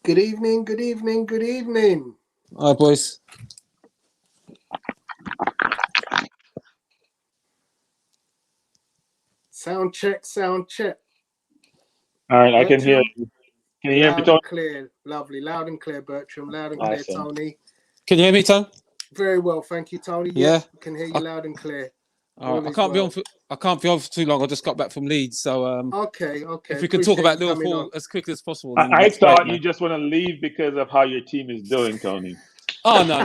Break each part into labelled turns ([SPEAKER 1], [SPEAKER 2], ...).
[SPEAKER 1] Good evening, good evening, good evening.
[SPEAKER 2] Hi, boys.
[SPEAKER 1] Sound check, sound check.
[SPEAKER 3] All right, I can hear
[SPEAKER 1] Bertram,
[SPEAKER 3] you. Can you hear me,
[SPEAKER 1] loud
[SPEAKER 3] Tony?
[SPEAKER 1] and clear. Lovely, loud and clear, Bertram. Loud and clear,
[SPEAKER 3] Awesome.
[SPEAKER 1] Tony.
[SPEAKER 2] Can you hear me, Tom?
[SPEAKER 1] Very well, thank you, Tony.
[SPEAKER 2] Yeah.
[SPEAKER 1] Can hear you loud and clear.
[SPEAKER 2] All right. I can't be on for too long. I just got back from Leeds, so
[SPEAKER 1] Okay.
[SPEAKER 2] if we can talk about Liverpool as quickly as possible. Then
[SPEAKER 3] I
[SPEAKER 2] that's
[SPEAKER 3] thought
[SPEAKER 2] great,
[SPEAKER 3] you just want to leave because of how your team is doing, Tony.
[SPEAKER 2] Oh no.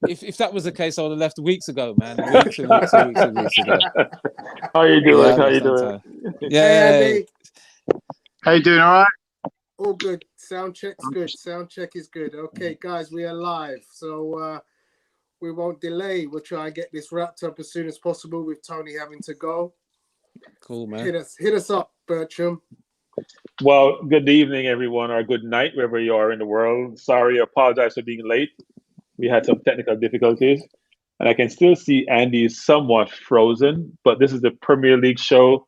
[SPEAKER 2] If that was the case, I would have left weeks ago, man. Weeks ago.
[SPEAKER 3] How you doing? How you doing?
[SPEAKER 2] Time.
[SPEAKER 1] Yeah. Hey, Andy.
[SPEAKER 4] How you doing? All right?
[SPEAKER 1] All good. Sound check's good. Sound check is good. Okay, guys, we are live, so we won't delay. We'll try and get this wrapped up as soon as possible with Tony having to go.
[SPEAKER 2] Cool, man.
[SPEAKER 1] Hit us up, Bertram.
[SPEAKER 3] Well, good evening, everyone, or good night, wherever you are in the world. Sorry, I apologize for being late. We had some technical difficulties, and I can still see Andy is somewhat frozen, but this is the Premier League show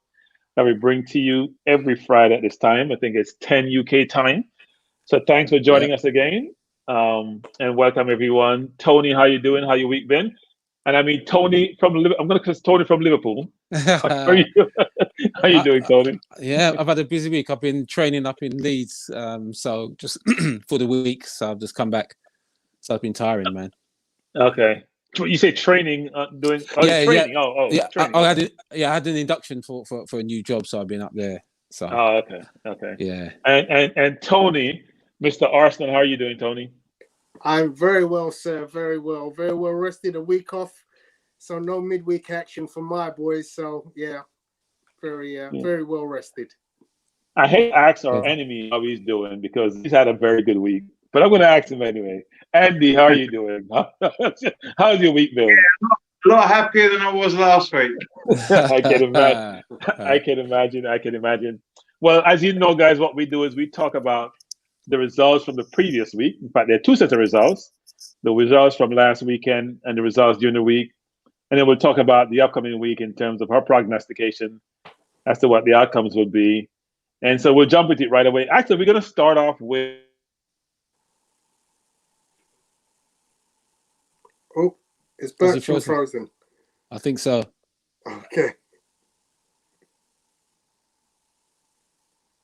[SPEAKER 3] that we bring to you every Friday at this time. I think it's 10 UK time. So thanks for joining us again, and welcome, everyone. Tony, how you doing? How your week been? And I mean, Tony from I'm going to call Tony from Liverpool. How are you doing, Tony?
[SPEAKER 2] Yeah, I've had a busy week. I've been training up in Leeds, so just for the week. So I've just come back. So I've been tiring, man.
[SPEAKER 3] Okay. You say training, doing training.
[SPEAKER 2] Yeah.
[SPEAKER 3] Training.
[SPEAKER 2] I had an induction for a new job, so I've been up there. So.
[SPEAKER 3] Oh, okay.
[SPEAKER 2] Yeah.
[SPEAKER 3] And Tony, Mr. Arsenal, how are you doing, Tony?
[SPEAKER 1] I'm very well, sir. Very well rested. A week off, so no midweek action for my boys. So yeah, very well rested.
[SPEAKER 3] I hate to ask our enemy how he's doing because he's had a very good week, but I'm going to ask him anyway. Andy, how are you doing? How's your week been?
[SPEAKER 4] Yeah, a lot happier than I was last week.
[SPEAKER 3] I can imagine. Well, as you know, guys, what we do is we talk about the results from the previous week. In fact, there are two sets of results: the results from last weekend and the results during the week. And then we'll talk about the upcoming week in terms of our prognostication as to what the outcomes would be. And so we'll jump into it right away. Actually, we're going to start off with.
[SPEAKER 1] Oh, is Bertram frozen?
[SPEAKER 2] I think so.
[SPEAKER 1] Okay.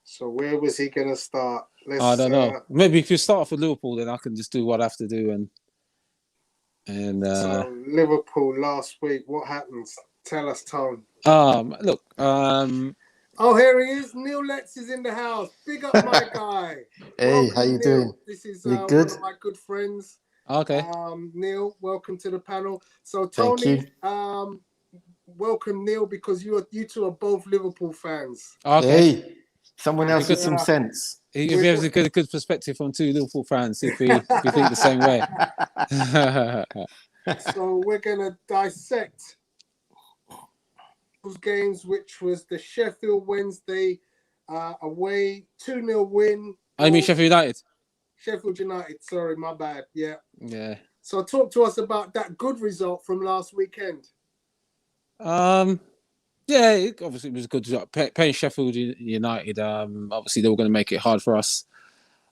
[SPEAKER 1] So where was he going to start?
[SPEAKER 2] I don't know. Maybe if you start off with Liverpool, then I can just do what I have to do.
[SPEAKER 1] So Liverpool last week, what happens? Tell us, Tone.
[SPEAKER 2] Look.
[SPEAKER 1] Oh, here he is. Neil Letts is in the house. Big up, my guy.
[SPEAKER 5] Hey,
[SPEAKER 1] welcome,
[SPEAKER 5] how you
[SPEAKER 1] Neil.
[SPEAKER 5] doing?
[SPEAKER 1] This is
[SPEAKER 5] you good?
[SPEAKER 1] one of my good friends.
[SPEAKER 2] Okay.
[SPEAKER 1] Neil, welcome to the panel. So Tony, welcome Neil, because you two are both Liverpool fans.
[SPEAKER 2] Okay.
[SPEAKER 5] Hey, someone else with some sense.
[SPEAKER 2] If you have a good perspective from two Liverpool fans, if we think the same way.
[SPEAKER 1] So we're gonna dissect those games, which was the Sheffield Wednesday away 2-0 win.
[SPEAKER 2] I mean Sheffield United.
[SPEAKER 1] Sheffield United, sorry, my bad. Yeah. So talk to us about that good result from last weekend.
[SPEAKER 2] Yeah, obviously it was a good result. Playing Sheffield United, obviously they were going to make it hard for us.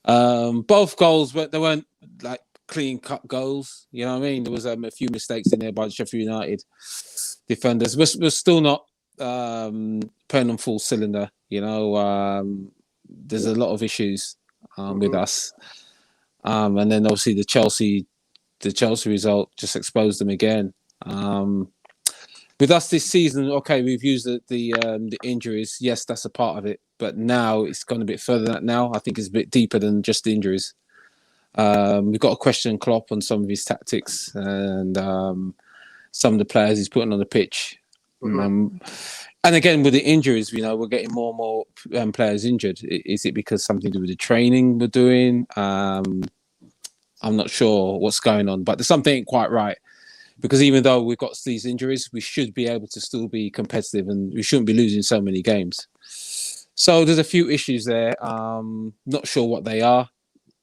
[SPEAKER 2] Both goals, but they weren't like clean-cut goals. You know what I mean? There was a few mistakes in there by the Sheffield United defenders. We're still not playing on full cylinder. You know, there's a lot of issues with us. And then obviously the Chelsea result just exposed them again. With us this season, okay, we've used the injuries. Yes, that's a part of it. But now it's gone a bit further than that now. I think it's a bit deeper than just the injuries. We've got to question Klopp on some of his tactics and some of the players he's putting on the pitch. And again, with the injuries, you know, we're getting more and more players injured. Is it because something to do with the training we're doing? I'm not sure what's going on, but there's something ain't quite right. Because even though we've got these injuries, we should be able to still be competitive and we shouldn't be losing so many games. So there's a few issues there. Not sure what they are.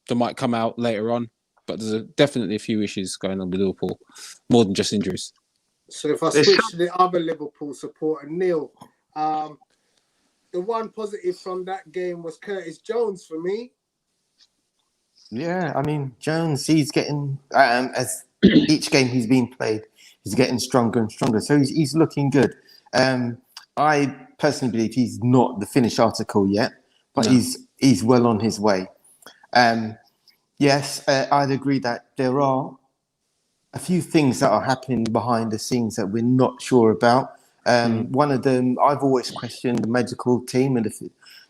[SPEAKER 2] They might come out later on, but there's definitely a few issues going on with Liverpool, more than just injuries.
[SPEAKER 1] So if I switch to the other Liverpool supporter, Neil, the one positive from that game was Curtis Jones for me.
[SPEAKER 5] Yeah, I mean, Jones, he's getting, as each game he's been played, he's getting stronger and stronger. So he's looking good. I personally believe he's not the finished article yet, but he's well on his way. Yes, I'd agree that there are a few things that are happening behind the scenes that we're not sure about. One of them, I've always questioned the medical team and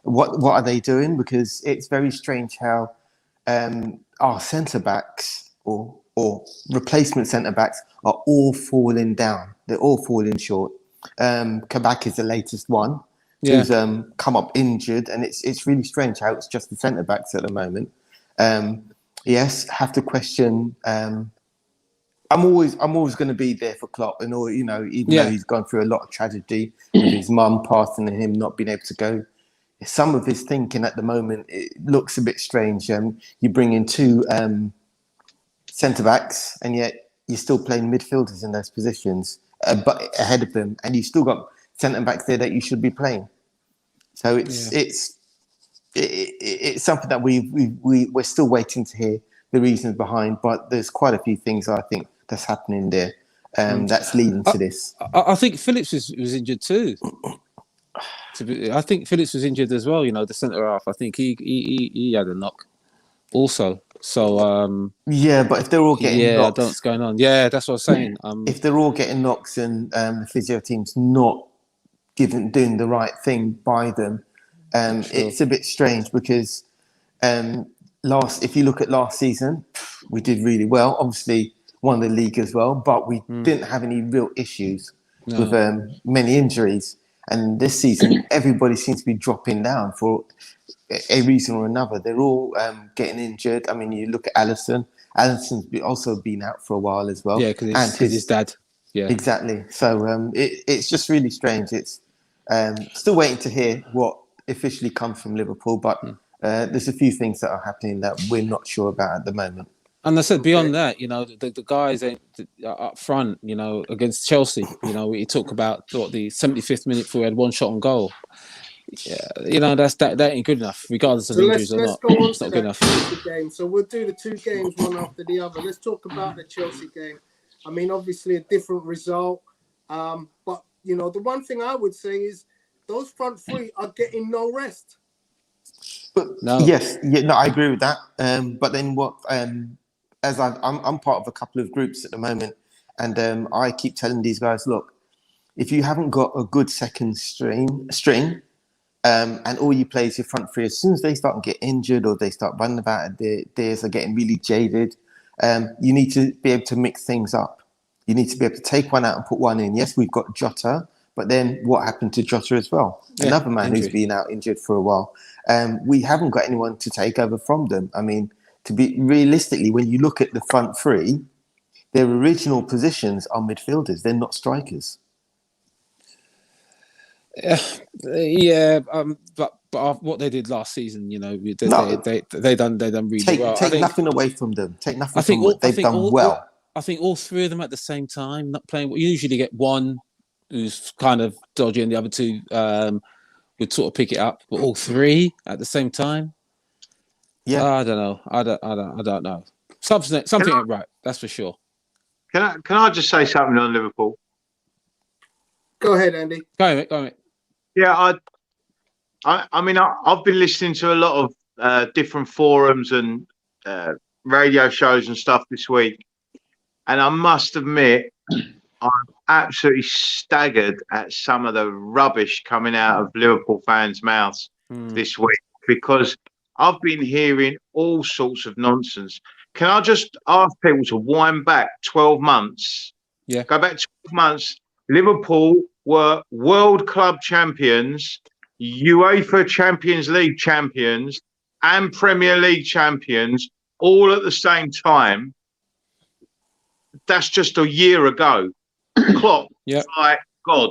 [SPEAKER 5] what are they doing, because it's very strange how our centre backs or replacement centre backs are all falling down. They're all falling short. Kabak is the latest one who's come up injured, and it's really strange how it's just the centre backs at the moment. Yes, have to question. I'm always going to be there for Klopp, and all, you know, even though he's gone through a lot of tragedy with his mum passing and him not being able to go. Some of his thinking at the moment, it looks a bit strange. You bring in two centre backs, and yet you're still playing midfielders in those positions, but ahead of them, and you've still got centre backs there that you should be playing. So it's something that we're still waiting to hear the reasons behind, but there's quite a few things I think that's happening there that's leading to this.
[SPEAKER 2] I think Phillips was injured too. I think Phillips was injured as well. You know, the centre half. I think he had a knock also. So
[SPEAKER 5] but if they're all getting knocks,
[SPEAKER 2] I don't know what's going on. Yeah, that's what I'm saying.
[SPEAKER 5] If they're all getting knocks and the physio team's not doing the right thing by them, it's a bit strange because if you look at last season, we did really well. Obviously, won the league as well, but we didn't have any real issues with many injuries. And this season, everybody seems to be dropping down for a reason or another. They're all getting injured. I mean, you look at Alisson. Alisson's also been out for a while as well.
[SPEAKER 2] Yeah, because his dad. Yeah,
[SPEAKER 5] exactly. So it's just really strange. It's still waiting to hear what officially comes from Liverpool, but there's a few things that are happening that we're not sure about at the moment.
[SPEAKER 2] And I said beyond that, you know, the guys up front, you know, against Chelsea, you know, we talk about the 75th minute we had one shot on goal. Yeah, you know, that ain't good enough, regardless of injuries or not. It's not good enough.
[SPEAKER 1] Game. So we'll do the two games one after the other. Let's talk about the Chelsea game. I mean, obviously a different result, but you know, the one thing I would say is those front three are getting no rest.
[SPEAKER 5] But I agree with that. But then what? As I'm part of a couple of groups at the moment, and I keep telling these guys, look, if you haven't got a good second string, and all you play is your front three, as soon as they start to get injured or they start running about, theirs are getting really jaded. You need to be able to mix things up. You need to be able to take one out and put one in. Yes, we've got Jota, but then what happened to Jota as well? Yeah, another man who's been out injured for a while. We haven't got anyone to take over from them. I mean, to be realistically, when you look at the front three, their original positions are midfielders. They're not strikers.
[SPEAKER 2] But what they did last season, you know, they done really well.
[SPEAKER 5] Take nothing away from them. Take nothing from what they've done well.
[SPEAKER 2] I think all three of them at the same time, not playing. You usually get one who's kind of dodgy, and the other two would sort of pick it up. But all three at the same time, I don't know. I don't know. Something ain't right. That's for sure.
[SPEAKER 4] Can I just say something on Liverpool?
[SPEAKER 1] Go ahead, Andy.
[SPEAKER 2] Go on, mate.
[SPEAKER 4] Yeah, I mean, I've been listening to a lot of different forums and radio shows and stuff this week, and I must admit, I'm absolutely staggered at some of the rubbish coming out of Liverpool fans' mouths this week, because I've been hearing all sorts of nonsense. Can I just ask people to wind back 12 months?
[SPEAKER 2] Yeah.
[SPEAKER 4] Go back 12 months. Liverpool were World Club champions, UEFA Champions League champions, and Premier League champions all at the same time. That's just a year ago. Klopp, like God,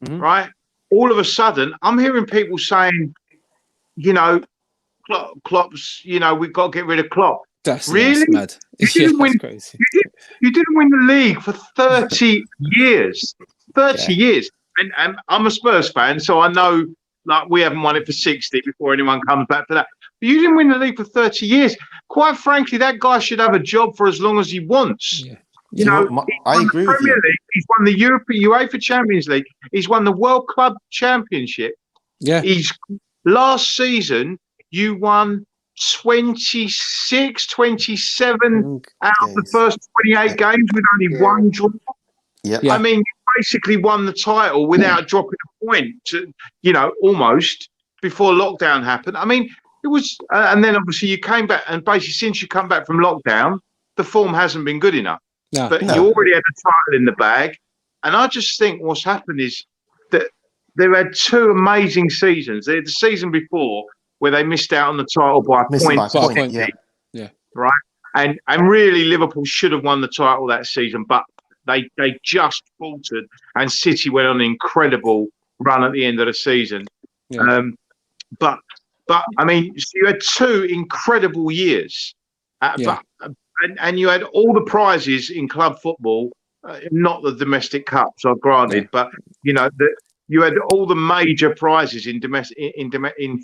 [SPEAKER 4] right? All of a sudden, I'm hearing people saying, you know, Klopp's, you know, we've got to get rid of Klopp.
[SPEAKER 2] That's
[SPEAKER 4] really
[SPEAKER 2] mad.
[SPEAKER 4] You didn't win.
[SPEAKER 2] Crazy.
[SPEAKER 4] You didn't win the league for 30 years. 30 years. And I'm a Spurs fan, so I know like we haven't won it for 60 before anyone comes back for that. But you didn't win the league for 30 years. Quite frankly, that guy should have a job for as long as he wants.
[SPEAKER 2] Yeah.
[SPEAKER 4] You
[SPEAKER 5] Do you
[SPEAKER 4] know,
[SPEAKER 5] know what?
[SPEAKER 4] he's
[SPEAKER 5] I
[SPEAKER 4] won
[SPEAKER 5] agree
[SPEAKER 4] the
[SPEAKER 5] with
[SPEAKER 4] Premier
[SPEAKER 5] you.
[SPEAKER 4] League. He's won the UEFA Champions League. He's won the World Club Championship.
[SPEAKER 2] Yeah.
[SPEAKER 4] Last season, you won 26, 27 out of the
[SPEAKER 5] Games.
[SPEAKER 4] first 28 games with only one draw.
[SPEAKER 5] Yeah.
[SPEAKER 2] Yeah.
[SPEAKER 4] I mean, you basically won the title without dropping a point, almost before lockdown happened. I mean, it was, and then obviously you came back, and basically since you come back from lockdown, the form hasn't been good enough.
[SPEAKER 2] No.
[SPEAKER 4] But
[SPEAKER 5] No.
[SPEAKER 4] you already had the title in the bag. And I just think what's happened is that they've had two amazing seasons. They had the season before where they missed out on the title by a
[SPEAKER 5] Missed
[SPEAKER 4] point.
[SPEAKER 5] by a point,
[SPEAKER 2] yeah.
[SPEAKER 4] Right. And really Liverpool should have won the title that season, but they just faltered, and City went on an incredible run at the end of the season.
[SPEAKER 2] Yeah.
[SPEAKER 4] But I mean, so you had two incredible years,
[SPEAKER 2] Yeah.
[SPEAKER 4] and you had all the prizes in club football, not the domestic cups, I've granted, but you had all the major prizes in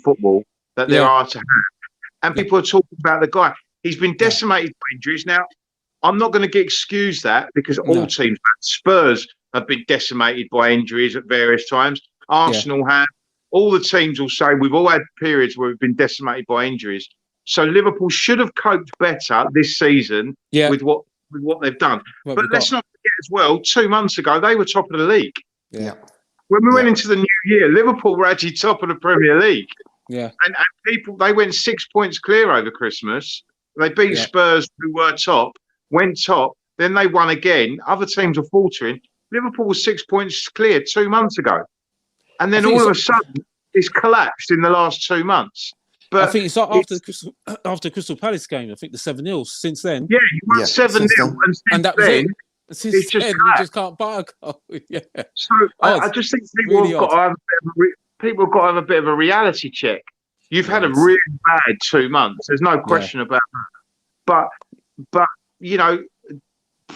[SPEAKER 4] football that there are to have. And people are talking about the guy. He's been decimated by injuries. Now, I'm not going to excuse that because all teams, Spurs have been decimated by injuries at various times. Arsenal have. All the teams will say we've all had periods where we've been decimated by injuries. So Liverpool should have coped better this season with what they've done. But let's not forget as well, 2 months ago, they were top of the league.
[SPEAKER 2] Yeah.
[SPEAKER 4] When we went into the new year, Liverpool were actually top of the Premier League.
[SPEAKER 2] Yeah.
[SPEAKER 4] And they went 6 points clear over Christmas. They beat Spurs, who were top, went top, then they won again. Other teams were faltering. Liverpool was 6 points clear 2 months ago. And then all of a sudden, it's collapsed in the last 2 months. But
[SPEAKER 2] I think it's after Crystal Palace game. I think the 7-0. Since then,
[SPEAKER 4] you won 7-0,
[SPEAKER 2] and that was it. Since then, we just can't buy a goal. Yeah.
[SPEAKER 4] So I just think people have got to have a bit of a reality check. You've had a really bad 2 months. There's no question about that. But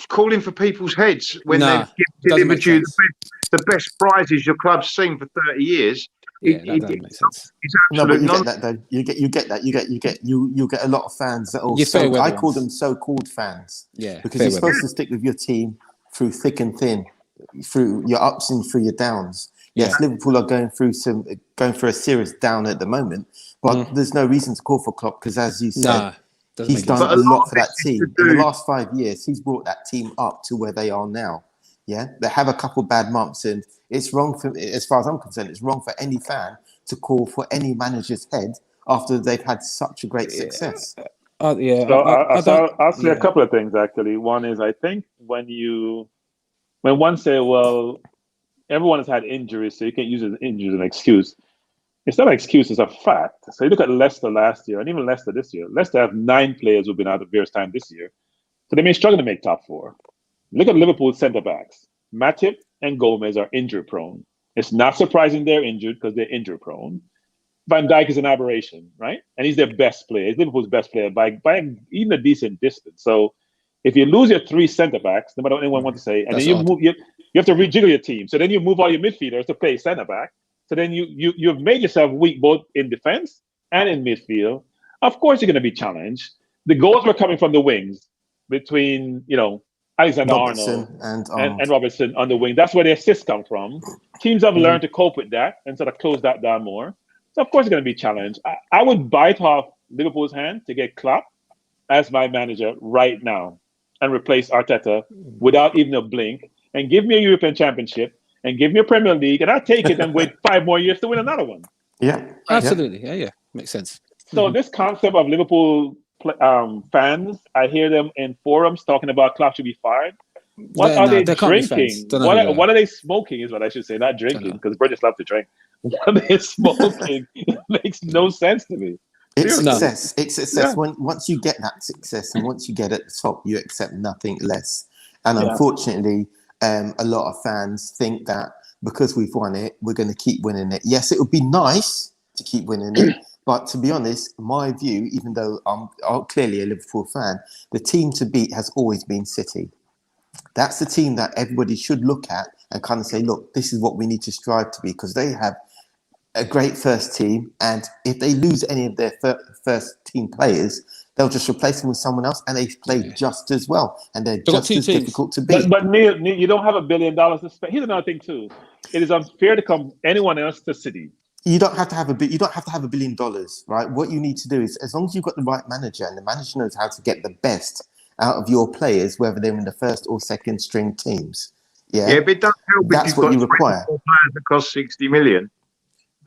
[SPEAKER 4] calling for people's heads when they've delivered you the best prizes your club's seen for 30 years.
[SPEAKER 2] That doesn't make sense.
[SPEAKER 5] No, but you get that though. You get that. You get a lot of fans that also. I call them so-called fans.
[SPEAKER 2] Yeah,
[SPEAKER 5] because you're supposed to stick with your team through thick and thin, through your ups and through your downs. Yes, Liverpool are going through a serious down at the moment, but there's no reason to call for Klopp because, as you said, he's done a lot for that team. In the last 5 years, he's brought that team up to where they are now. Yeah, they have a couple bad months, and it's wrong for, as far as I'm concerned, it's wrong for any fan to call for any manager's head after they've had such a great success.
[SPEAKER 3] I'll say a couple of things actually. One is I think when one say, well, everyone has had injuries, so you can't use injuries as an excuse. It's not an excuse; it's a fact. So you look at Leicester last year, and even Leicester this year. Leicester have 9 players who've been out at various times this year, so they may struggle to make top 4. Look at Liverpool's centre backs. Matip and Gomez are injury prone. It's not surprising they're injured because they're injury prone. Van Dijk is an aberration, right? And he's their best player. He's Liverpool's best player by even a decent distance. So if you lose your 3 centre backs, no matter what anyone wants to say, and then you have to rejiggle your team. So then you move all your midfielders to play centre back. So then you've made yourself weak both in defense and in midfield. Of course, you're going to be challenged. The goals were coming from the wings between Alexander-Arnold and Robertson on the wing. That's where the assists come from. Teams have learned to cope with that and sort of close that down more. So, of course, it's going to be challenged. I would bite off Liverpool's hand to get Klopp as my manager right now and replace Arteta without even a blink and give me a European Championship and give me a Premier League, and I'll take it and wait 5 more years to win another one.
[SPEAKER 5] Yeah.
[SPEAKER 2] Absolutely. Yeah. Makes sense.
[SPEAKER 3] So this concept of Liverpool fans, I hear them in forums talking about Klopp should be fired. What are they drinking? What are they smoking is what I should say, not drinking, because British love to drink. What are they smoking? It makes no sense to me.
[SPEAKER 5] It's success. It's success. Once you get that success and once you get at the top, you accept nothing less. And unfortunately, a lot of fans think that because we've won it, we're going to keep winning it. Yes, it would be nice to keep winning it. But to be honest, my view, even though I'm clearly a Liverpool fan, the team to beat has always been City. That's the team that everybody should look at and kind of say, look, this is what we need to strive to be, because they have a great first team, and if they lose any of their first team players, they'll just replace them with someone else, and they play just as well, and they're
[SPEAKER 2] got
[SPEAKER 5] just
[SPEAKER 2] two
[SPEAKER 5] as
[SPEAKER 2] teams.
[SPEAKER 5] difficult to beat.
[SPEAKER 3] But Neil, you don't have $1 billion to spend. Here's another thing too. It is unfair to come anyone else to City.
[SPEAKER 5] You don't have to have you don't have to have $1 billion, right? What you need to do is, as long as you've got the right manager, and the manager knows how to get the best out of your players, whether they're in the first or second string teams. Yeah,
[SPEAKER 4] but it does help.
[SPEAKER 5] That's what you require.
[SPEAKER 4] Players that cost 60 million.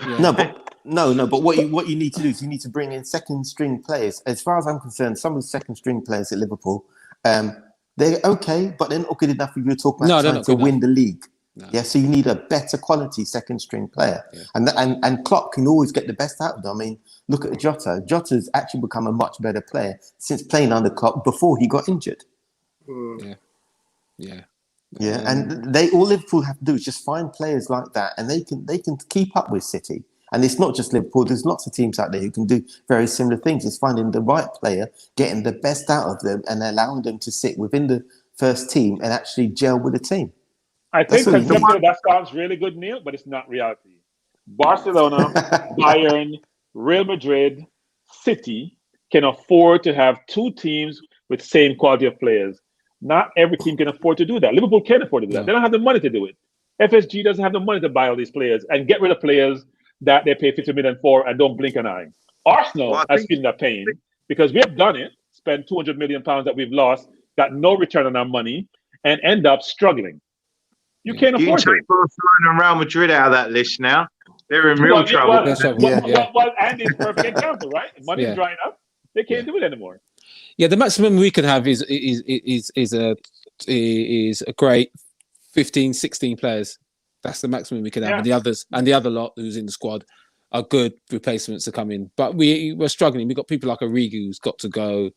[SPEAKER 2] Yeah.
[SPEAKER 5] No, but what you need to do is you need to bring in second string players. As far as I'm concerned, some of the second string players at Liverpool, they're okay, but they're not good enough if you're talking about trying to win the league. No. Yeah, so you need a better quality second string player, and Klopp can always get the best out of them. I mean, look at Jota. Jota's actually become a much better player since playing under Klopp before he got injured.
[SPEAKER 2] Yeah.
[SPEAKER 5] And all Liverpool have to do is just find players like that, and they can keep up with City. And it's not just Liverpool. There's lots of teams out there who can do very similar things. It's finding the right player, getting the best out of them, and allowing them to sit within the first team and actually gel with the team.
[SPEAKER 3] I think conceptually that sounds really good, Neil, but it's not reality. Barcelona, Bayern, Real Madrid, City can afford to have two teams with same quality of players. Not every team can afford to do that. Liverpool can afford to do that. They don't have the money to do it. FSG doesn't have the money to buy all these players and get rid of players that they pay 50 million for and don't blink an eye. Arsenal has feeling that pain because we have done it, spent 200 million pounds that we've lost, got no return on our money, and end up struggling. You can't afford it.
[SPEAKER 4] You can take Barcelona and Real Madrid out of that list now. They're in real trouble.
[SPEAKER 3] Well, Andy's perfect example, right? Money's drying up. They can't do it anymore.
[SPEAKER 2] Yeah, the maximum we can have is a great 15, 16 players. That's the maximum we can have.
[SPEAKER 3] Yeah.
[SPEAKER 2] And the other lot who's in the squad are good replacements to come in. But we're struggling. We've got people like Origi who's got to go.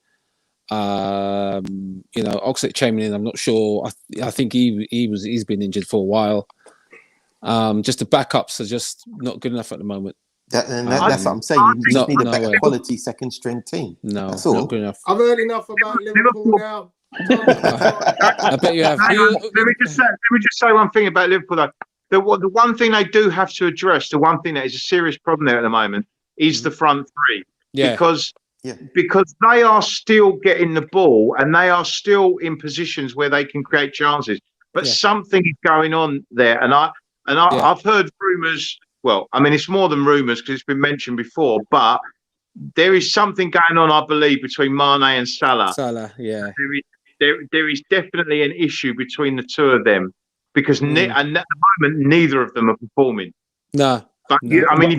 [SPEAKER 2] Oxlade-Chamberlain, I'm not sure. I think he's been injured for a while. Just the backups are just not good enough at the moment.
[SPEAKER 5] That's what I'm saying. You just need a better quality second string team.
[SPEAKER 2] No,
[SPEAKER 5] that's all.
[SPEAKER 2] Not good enough.
[SPEAKER 1] I've heard enough about Liverpool now.
[SPEAKER 2] I bet you have.
[SPEAKER 4] Let me just say one thing about Liverpool though. The one thing they do have to address, the one thing that is a serious problem there at the moment, is the front three.
[SPEAKER 2] Yeah.
[SPEAKER 4] Because they are still getting the ball and they are still in positions where they can create chances. But something is going on there, and I've heard rumours. Well, I mean, it's more than rumours because it's been mentioned before, but there is something going on, I believe, between Mane and Salah.
[SPEAKER 2] Yeah.
[SPEAKER 4] There is definitely an issue between the two of them because and at the moment, neither of them are performing.
[SPEAKER 2] No.
[SPEAKER 4] But
[SPEAKER 3] Andy,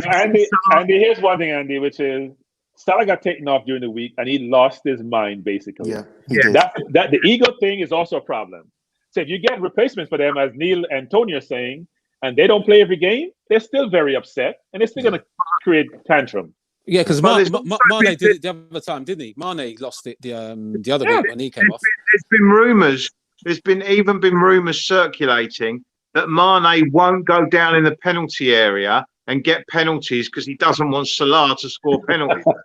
[SPEAKER 3] here's one thing, Andy, which is Salah got taken off during the week and he lost his mind, basically. That the ego thing is also a problem. So if you get replacements for them, as Neil and Tony are saying, and they don't play every game, they're still very upset and they're still going to create tantrum.
[SPEAKER 2] Yeah, because Mane did it the other time, didn't he? Mane lost it the other week when he came off.
[SPEAKER 4] There's been rumours. There's been rumours circulating that Mane won't go down in the penalty area and get penalties because he doesn't want Salah to score penalties.
[SPEAKER 5] That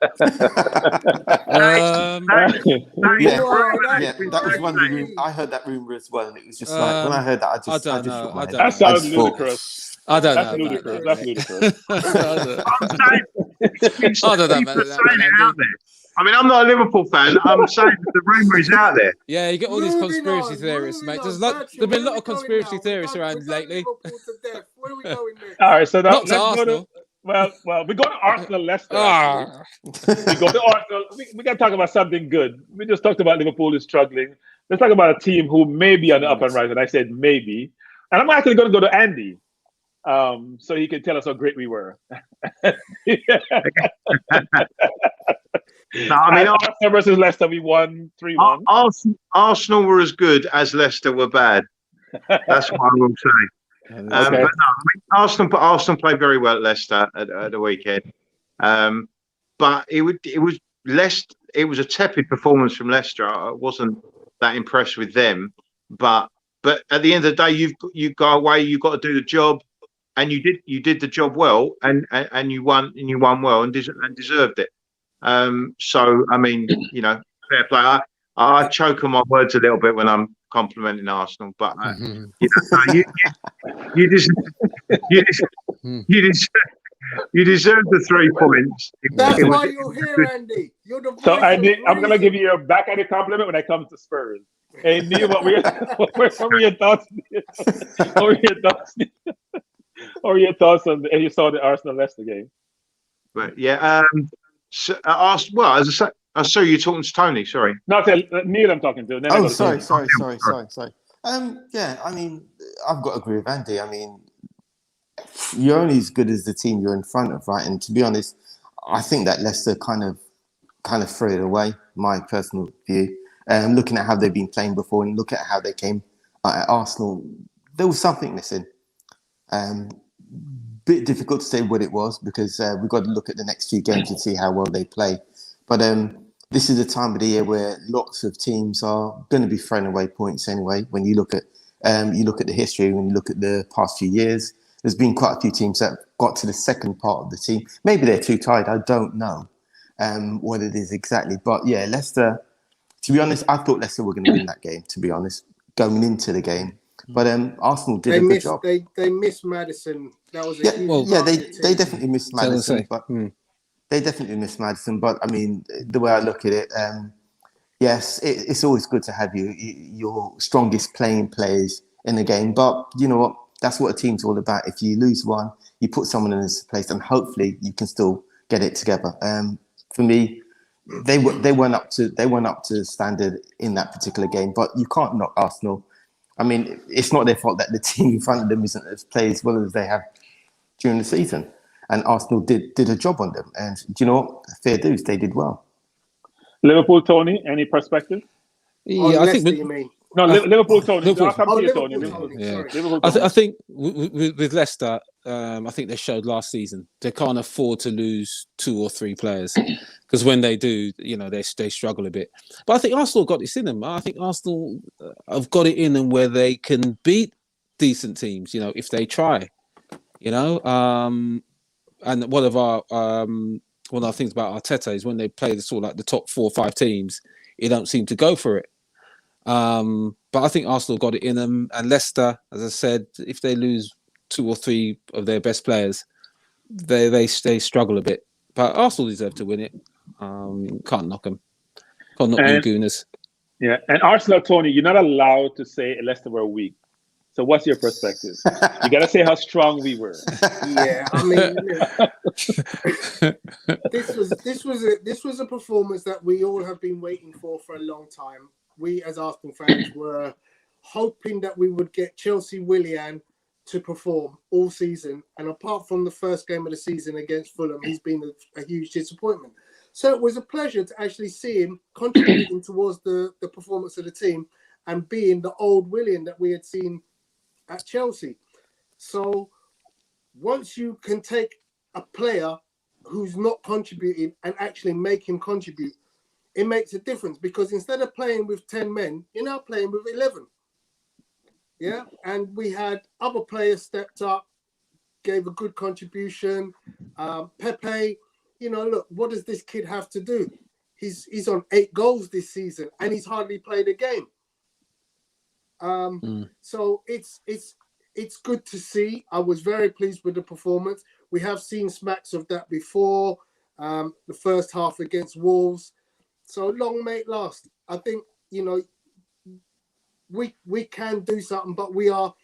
[SPEAKER 5] was one of the rumors. I heard that rumor as well, and it was just like when I heard that, I just shook my head.
[SPEAKER 3] That sounds ludicrous.
[SPEAKER 2] I don't
[SPEAKER 3] know. That's ludicrous. I don't know, man.
[SPEAKER 4] I mean, I'm not a Liverpool fan. I'm saying that the rumour is out there.
[SPEAKER 2] Yeah, you get all these conspiracy theorists, mate. There's been a lot of conspiracy theorists around lately.
[SPEAKER 1] Where are we going next?
[SPEAKER 3] All right, so let's
[SPEAKER 2] go
[SPEAKER 3] to well, we go to Arsenal, Leicester. We go to Arsenal. We got to talk about something good. We just talked about Liverpool is struggling. Let's talk about a team who may be on the up and rise. And I said maybe. And I'm actually going to go to Andy. So he can tell us how great we were.
[SPEAKER 4] No, I mean,
[SPEAKER 3] Arsenal versus Leicester, we won 3-1.
[SPEAKER 4] Arsenal were as good as Leicester were bad. That's what I will say.
[SPEAKER 3] Okay.
[SPEAKER 4] But no, I mean, Arsenal played very well at Leicester at the weekend. But it was a tepid performance from Leicester. I wasn't that impressed with them. But at the end of the day, you go away. You got to do the job. And you did the job well, and you won well and deserved it. So I mean, fair play. I choke on my words a little bit when I'm complimenting Arsenal, but You deserve the 3 points.
[SPEAKER 1] That's
[SPEAKER 4] It
[SPEAKER 1] why
[SPEAKER 4] was-
[SPEAKER 1] you're here, Andy. You're the voice
[SPEAKER 3] So
[SPEAKER 1] of
[SPEAKER 3] Andy, I'm gonna give
[SPEAKER 1] reason.
[SPEAKER 3] you a backhanded compliment when it comes to Spurs. Hey Neil, what were your what were your thoughts? What were your thoughts? What were your thoughts on and you saw the Arsenal Leicester game?
[SPEAKER 4] But yeah, so, well, as I say, sorry, you're talking to Tony. Sorry.
[SPEAKER 3] Not Neil, I'm talking to. And then I
[SPEAKER 5] Oh,
[SPEAKER 3] go to
[SPEAKER 5] sorry,
[SPEAKER 3] Tony.
[SPEAKER 5] sorry. Yeah, I mean, I've got to agree with Andy. I mean, you're only as good as the team you're in front of, right? And to be honest, I think that Leicester kind of threw it away. My personal view. Looking at how they've been playing before and look at how they came at Arsenal, there was something missing. Bit difficult to say what it was because we've got to look at the next few games and see how well they play. But this is a time of the year where lots of teams are going to be throwing away points anyway. When you look at the history, when you look at the past few years, there's been quite a few teams that got to the second part of the team. Maybe they're too tired. I don't know what it is exactly. But yeah, Leicester. To be honest, I thought Leicester were going to win that game. To be honest, going into the game. But Arsenal did a good job.
[SPEAKER 1] They missed Madison. That was a huge
[SPEAKER 5] they definitely missed Madison. They definitely missed Madison. But I mean, the way I look at it, yes, it's always good to have your strongest playing players in the game. But you know what? That's what a team's all about. If you lose one, you put someone in his place, and hopefully you can still get it together. For me, they weren't up to standard in that particular game. But you can't knock Arsenal. I mean, it's not their fault that the team in front of them isn't as played as well as they have during the season. And Arsenal did a job on them. And do you know what? Fair dues, they did well.
[SPEAKER 3] Liverpool, Tony, any perspective?
[SPEAKER 2] Yeah, I think.
[SPEAKER 1] You mean?
[SPEAKER 3] No, Liverpool, Tony.
[SPEAKER 2] Liverpool.
[SPEAKER 3] I'll come to you, Tony.
[SPEAKER 1] Liverpool, Tony.
[SPEAKER 2] Yeah.
[SPEAKER 1] Sorry.
[SPEAKER 3] Liverpool,
[SPEAKER 2] I
[SPEAKER 3] Tony.
[SPEAKER 2] think with Leicester, I think they showed last season they can't afford to lose 2 or 3 players because when they do, they struggle a bit. But I think Arsenal got this in them. I think Arsenal have got it in them where they can beat decent teams, if they try. And one of our things about Arteta is when they play the sort of like the top 4 or 5 teams, he don't seem to go for it. But I think Arsenal got it in them, and Leicester, as I said, if they lose 2 or 3 of their best players, they struggle a bit. But Arsenal deserve to win it. Can't knock them. Can't knock the Gooners.
[SPEAKER 3] Yeah, and Arsenal, Tony, you're not allowed to say Leicester were weak. So what's your perspective? You got to say how strong we were.
[SPEAKER 1] Yeah, I mean, this was a performance that we all have been waiting for a long time. We as Arsenal fans were hoping that we would get Chelsea Willian to perform all season. And apart from the first game of the season against Fulham, he's been a huge disappointment. So it was a pleasure to actually see him contributing towards the performance of the team and being the old Willian that we had seen at Chelsea. So once you can take a player who's not contributing and actually make him contribute, it makes a difference because instead of playing with 10 men, you're now playing with 11. Yeah, and we had other players stepped up, gave a good contribution. Pepe, look, what does this kid have to do? He's on 8 goals this season and he's hardly played a game. So it's good to see. I was very pleased with the performance. We have seen smacks of that before. The first half against Wolves. So long may it last. I think, we can do something, but we are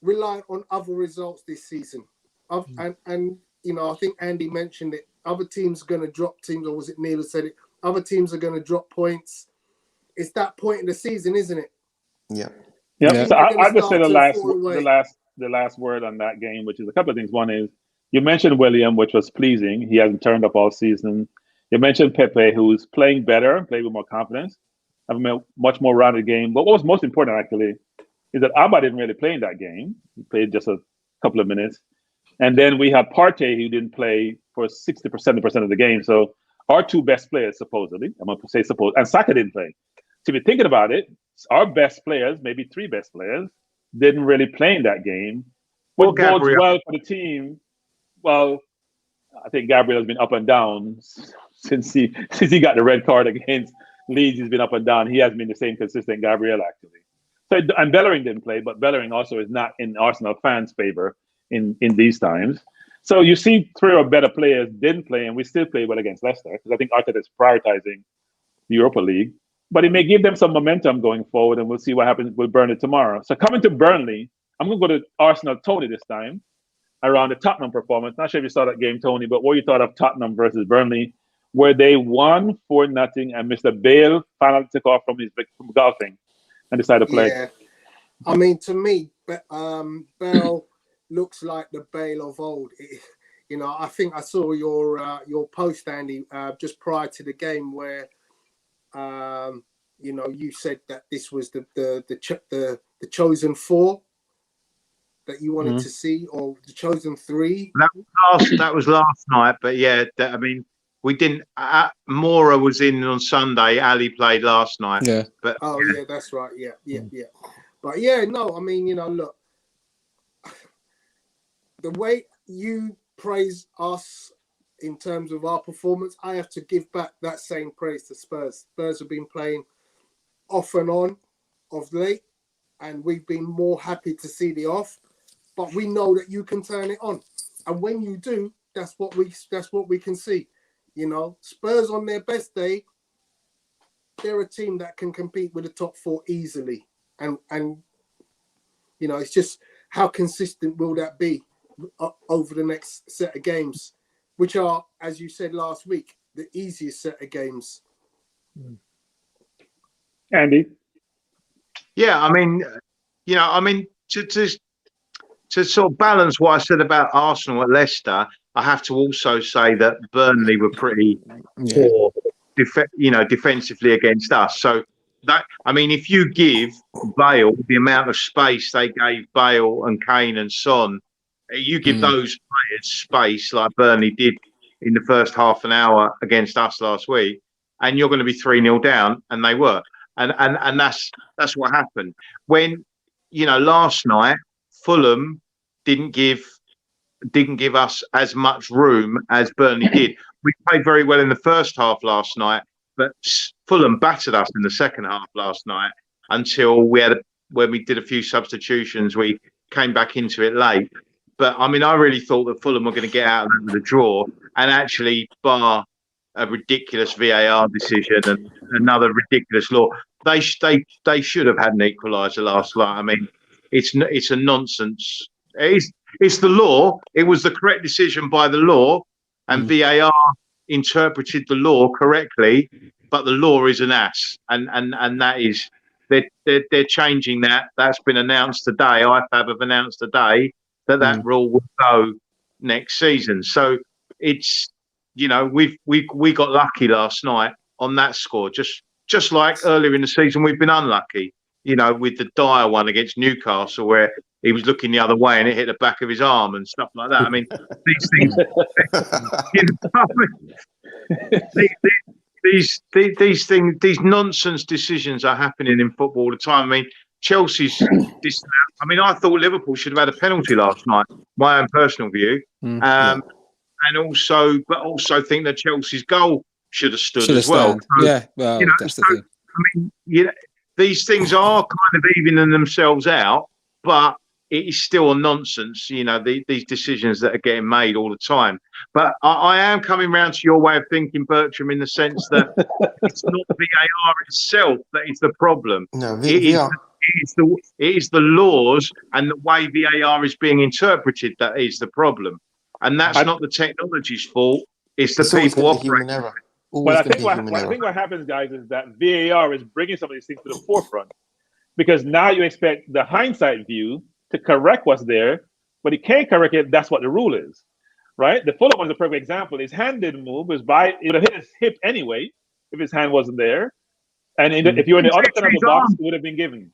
[SPEAKER 1] reliant on other results this season. And I think Andy mentioned it. Other teams are going to drop teams, or was it Neil who said it? Other teams are going to drop points. It's that point in the season, isn't it?
[SPEAKER 5] Yeah.
[SPEAKER 3] Yeah. So I just say the last word on that game, which is a couple of things. One is you mentioned William, which was pleasing. He hasn't turned up all season. You mentioned Pepe, who's playing better, playing with more confidence, having a much more rounded game. But what was most important, actually, is that Abba didn't really play in that game. He played just a couple of minutes. And then we had Partey, who didn't play for 60%, 70% of the game. So our 2 best players, supposedly, I'm going to say suppose, and Saka didn't play. So if you're thinking about it, our best players, maybe 3 best players, didn't really play in that game. What bodes well for the team? Well, I think Gabriel has been up and down since he got the red card against Leeds. He's been up and down. He hasn't been the same consistent Gabriel, actually. So, and Bellerin didn't play, but Bellerin also is not in Arsenal fans' favor in these times. So you see, three of our better players didn't play, and we still play well against Leicester because I think Arteta is prioritizing the Europa League. But it may give them some momentum going forward, and we'll see what happens with Burnley tomorrow. So coming to Burnley, I'm going to go to Arsenal, Tony, this time, around the Tottenham performance. Not sure if you saw that game, Tony, but what you thought of Tottenham versus Burnley, where they won 4-0, and Mr. Bale finally took off from golfing and decided to play.
[SPEAKER 1] Yeah, I mean, to me, Bale looks like the Bale of old. I think I saw your post, Andy, just prior to the game, where you said that this was the chosen four that you wanted to see, or the chosen three.
[SPEAKER 4] That was last night, but yeah, I mean, we didn't. Mora was in on Sunday. Ali played last night.
[SPEAKER 2] Yeah.
[SPEAKER 4] But
[SPEAKER 1] yeah, that's right. Yeah. But yeah, no, I mean, look, the way you praise us in terms of our performance, I have to give back that same praise to Spurs. Spurs have been playing off and on of late, and we've been more happy to see the off. But we know that you can turn it on, and when you do, that's what we can see. Spurs on their best day, they're a team that can compete with the top four easily, and it's just how consistent will that be over the next set of games, which are, as you said last week, the easiest set of games.
[SPEAKER 3] Andy?
[SPEAKER 4] Yeah, I mean, to sort of balance what I said about Arsenal at Leicester, I have to also say that Burnley were pretty poor, defensively against us. So that, I mean, if you give Bale the amount of space they gave Bale and Kane and Son, you give those players space like Burnley did in the first half an hour against us last week, and you're going to be 3-0 down, and they were. And that's what happened. When, last night, Fulham didn't give us as much room as Burnley did. We played very well in the first half last night, but Fulham battered us in the second half last night until when we did a few substitutions, we came back into it late. But I mean, I really thought that Fulham were going to get out of that with a draw, and actually, bar a ridiculous VAR decision and another ridiculous law, they should have had an equaliser last night. I mean, it's a nonsense. It's the law. It was the correct decision by the law, and VAR interpreted the law correctly. But the law is an ass, and that is they're changing that. That's been announced today. IFAB have announced today that rule will go next season. So it's we got lucky last night on that score. Just like earlier in the season, we've been unlucky. With the Dyer one against Newcastle, where he was looking the other way and it hit the back of his arm and stuff like that. I mean, these things, these nonsense decisions are happening in football all the time. I mean, Chelsea's. I thought Liverpool should have had a penalty last night. My own personal view, and also think that Chelsea's goal should have stood as well.
[SPEAKER 2] So, that's the thing.
[SPEAKER 4] I mean, these things are kind of evening themselves out, but it is still a nonsense, these decisions that are getting made all the time. But I am coming round to your way of thinking, Bertram, in the sense that it's not VAR itself that is the problem.
[SPEAKER 5] No,
[SPEAKER 4] it is the laws and the way VAR is being interpreted that is the problem. And that's not the technology's fault. It's the people operating.
[SPEAKER 3] Well, I think what happens, guys, is that VAR is bringing some of these things to the forefront, because now you expect the hindsight view to correct what's there, but it can't correct it. That's what the rule is, right? The Fulham one is a perfect example. His hand didn't move. It would have hit his hip anyway if his hand wasn't there. And if you were in the other side of the box, it would have been given.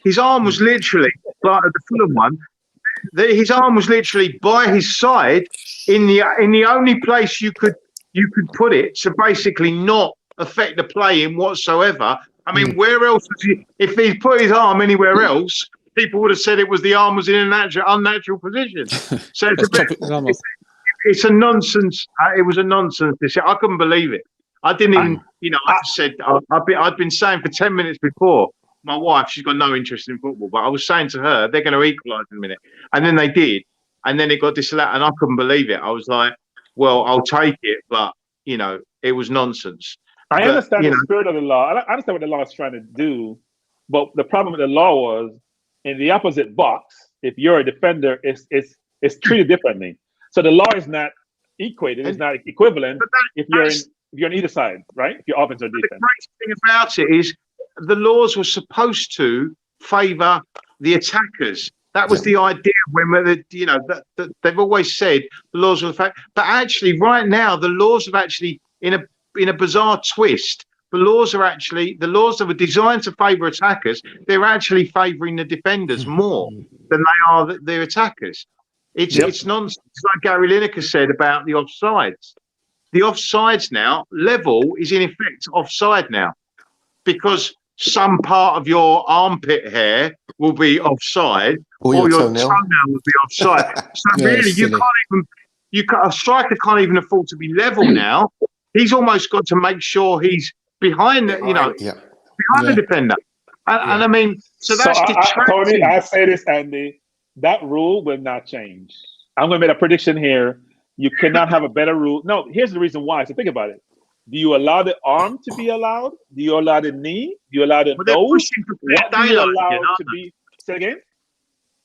[SPEAKER 4] His arm was literally, like the Fulham one, his arm was literally by his side in the only place you could put it to basically not affect the play in whatsoever. I mean, where else was he? If he put his arm anywhere else, people would have said the arm was in an unnatural position. So it's a nonsense. It was a nonsense. I couldn't believe it. I didn't even, I just said, I'd been saying for 10 minutes before, my wife, she's got no interest in football, but I was saying to her, they're going to equalise in a minute. And then they did. and then it got disallowed, and I couldn't believe it. I was like, well, I'll take it, but it was nonsense.
[SPEAKER 3] I
[SPEAKER 4] But,
[SPEAKER 3] understand the spirit of the law. I understand what the law is trying to do, but the problem with the law was in the opposite box. If you're a defender, it's treated differently. So the law is not equated. It's not equivalent if you're on either side, right? If you're offense or defense.
[SPEAKER 4] The great thing about it is the laws were supposed to favour the attackers. That was the idea when they've always said the laws were the fact, but actually right now the laws have actually in a bizarre twist. The laws that were designed to favour attackers, they're actually favouring the defenders more than they are their attackers. It's nonsense. It's like Gary Lineker said about the offsides. The offsides now level is in effect offside now, because some part of your armpit hair will be offside, or your toenail will be offside. So really, a striker can't even afford to be level now. He's almost got to make sure he's behind the defender. And I mean, so that's
[SPEAKER 3] Tony, I say this, Andy, that rule will not change. I'm going to make a prediction here. You cannot have a better rule. No, here's the reason why. So think about it. Do you allow the arm to be allowed? Do you allow the knee? Do you allow the nose? What do you allow to be? Say again?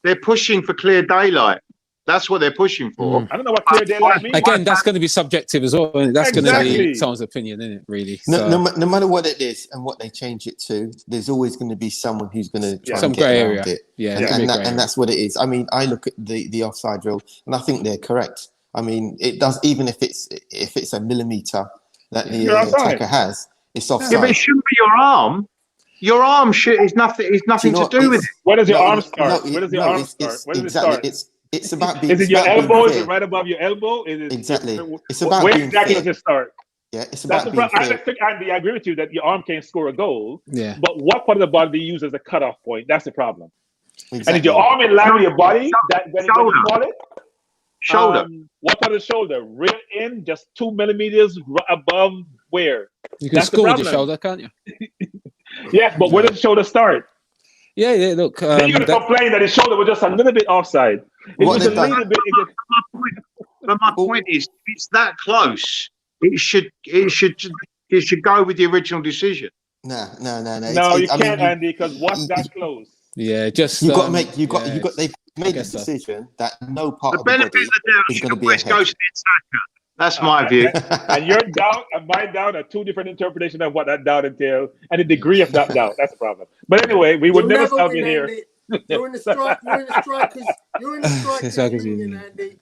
[SPEAKER 4] They're pushing for clear daylight. That's what they're pushing for.
[SPEAKER 3] I don't know what clear daylight means.
[SPEAKER 2] Again, that's going to be subjective as well. That's going to be someone's opinion, isn't it? Really.
[SPEAKER 5] No matter what it is and what they change it to, there's always going to be someone who's going to try
[SPEAKER 2] some
[SPEAKER 5] and get
[SPEAKER 2] grey
[SPEAKER 5] around
[SPEAKER 2] area.
[SPEAKER 5] it.
[SPEAKER 2] And
[SPEAKER 5] that's what it is. I mean, I look at the offside rule, and I think they're correct. I mean, it does, even if it's a millimetre that the attacker has, it's offside.
[SPEAKER 4] Yeah, but it shouldn't be your arm. Your arm is nothing. It's nothing to do with it.
[SPEAKER 3] Where does your arm start? Where does your arm start? Where does it start?
[SPEAKER 5] It's about being.
[SPEAKER 3] Is it your elbow? Is it right above your elbow?
[SPEAKER 5] Exactly. It's about
[SPEAKER 3] where
[SPEAKER 5] being
[SPEAKER 3] exactly
[SPEAKER 5] fair.
[SPEAKER 3] does it start?
[SPEAKER 5] Yeah, it's about being fair.
[SPEAKER 3] Andy, I agree with you that your arm can't score a goal.
[SPEAKER 2] Yeah.
[SPEAKER 3] But what part of the body do you use as a cutoff point? That's the problem.
[SPEAKER 5] Exactly.
[SPEAKER 3] And is your arm in line with your body? When you call it?
[SPEAKER 4] Shoulder.
[SPEAKER 3] What part of the shoulder? Rear end, just 2 millimeters above where?
[SPEAKER 2] You can score with your shoulder, can't you?
[SPEAKER 3] Yes, but where does the shoulder start?
[SPEAKER 2] Yeah. Look,
[SPEAKER 3] you're going to complain that his shoulder was just a little bit offside.
[SPEAKER 4] But my point is, if it's that close, it should go with the original decision.
[SPEAKER 3] No, you can't, Andy, because what's that close?
[SPEAKER 2] Yeah, just
[SPEAKER 5] you got to make. They've made the decision that no part of the body is going to be ahead.
[SPEAKER 4] Goes to the attacker. That's my view.
[SPEAKER 3] And your doubt and my doubt are two different interpretations of what that doubt entails and the degree of that doubt. That's the problem. But anyway, we would never stop you here.
[SPEAKER 1] You're in the strikers union, Andy.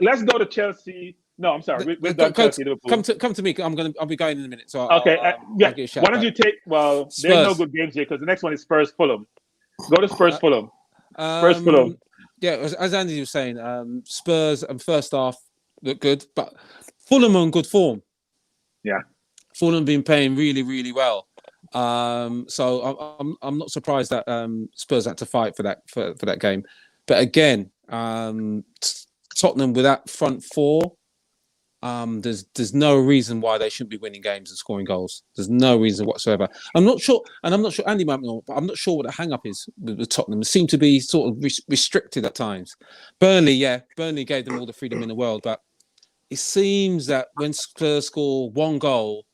[SPEAKER 3] Let's go to Chelsea. No, I'm sorry. We've done Chelsea, Liverpool.
[SPEAKER 2] Come to me. I'll be going in a minute. So
[SPEAKER 3] okay. Why don't you take? Well,
[SPEAKER 2] Spurs.
[SPEAKER 3] there's no good games here because the next one is Spurs Fulham. Go to Spurs Fulham. Spurs Fulham.
[SPEAKER 2] Yeah, as Andy was saying, Spurs and first half look good, but Fulham are in good form.
[SPEAKER 3] Yeah,
[SPEAKER 2] Fulham been playing really, really well. So I'm not surprised that Spurs had to fight for that game. But again, Tottenham with that front four, there's no reason why they shouldn't be winning games and scoring goals. There's no reason whatsoever. I'm not sure Andy might know, but I'm not sure what the hang up is with Tottenham. They seem to be sort of restricted at times. Burnley gave them all the freedom in the world, but it seems that when Spurs score one goal,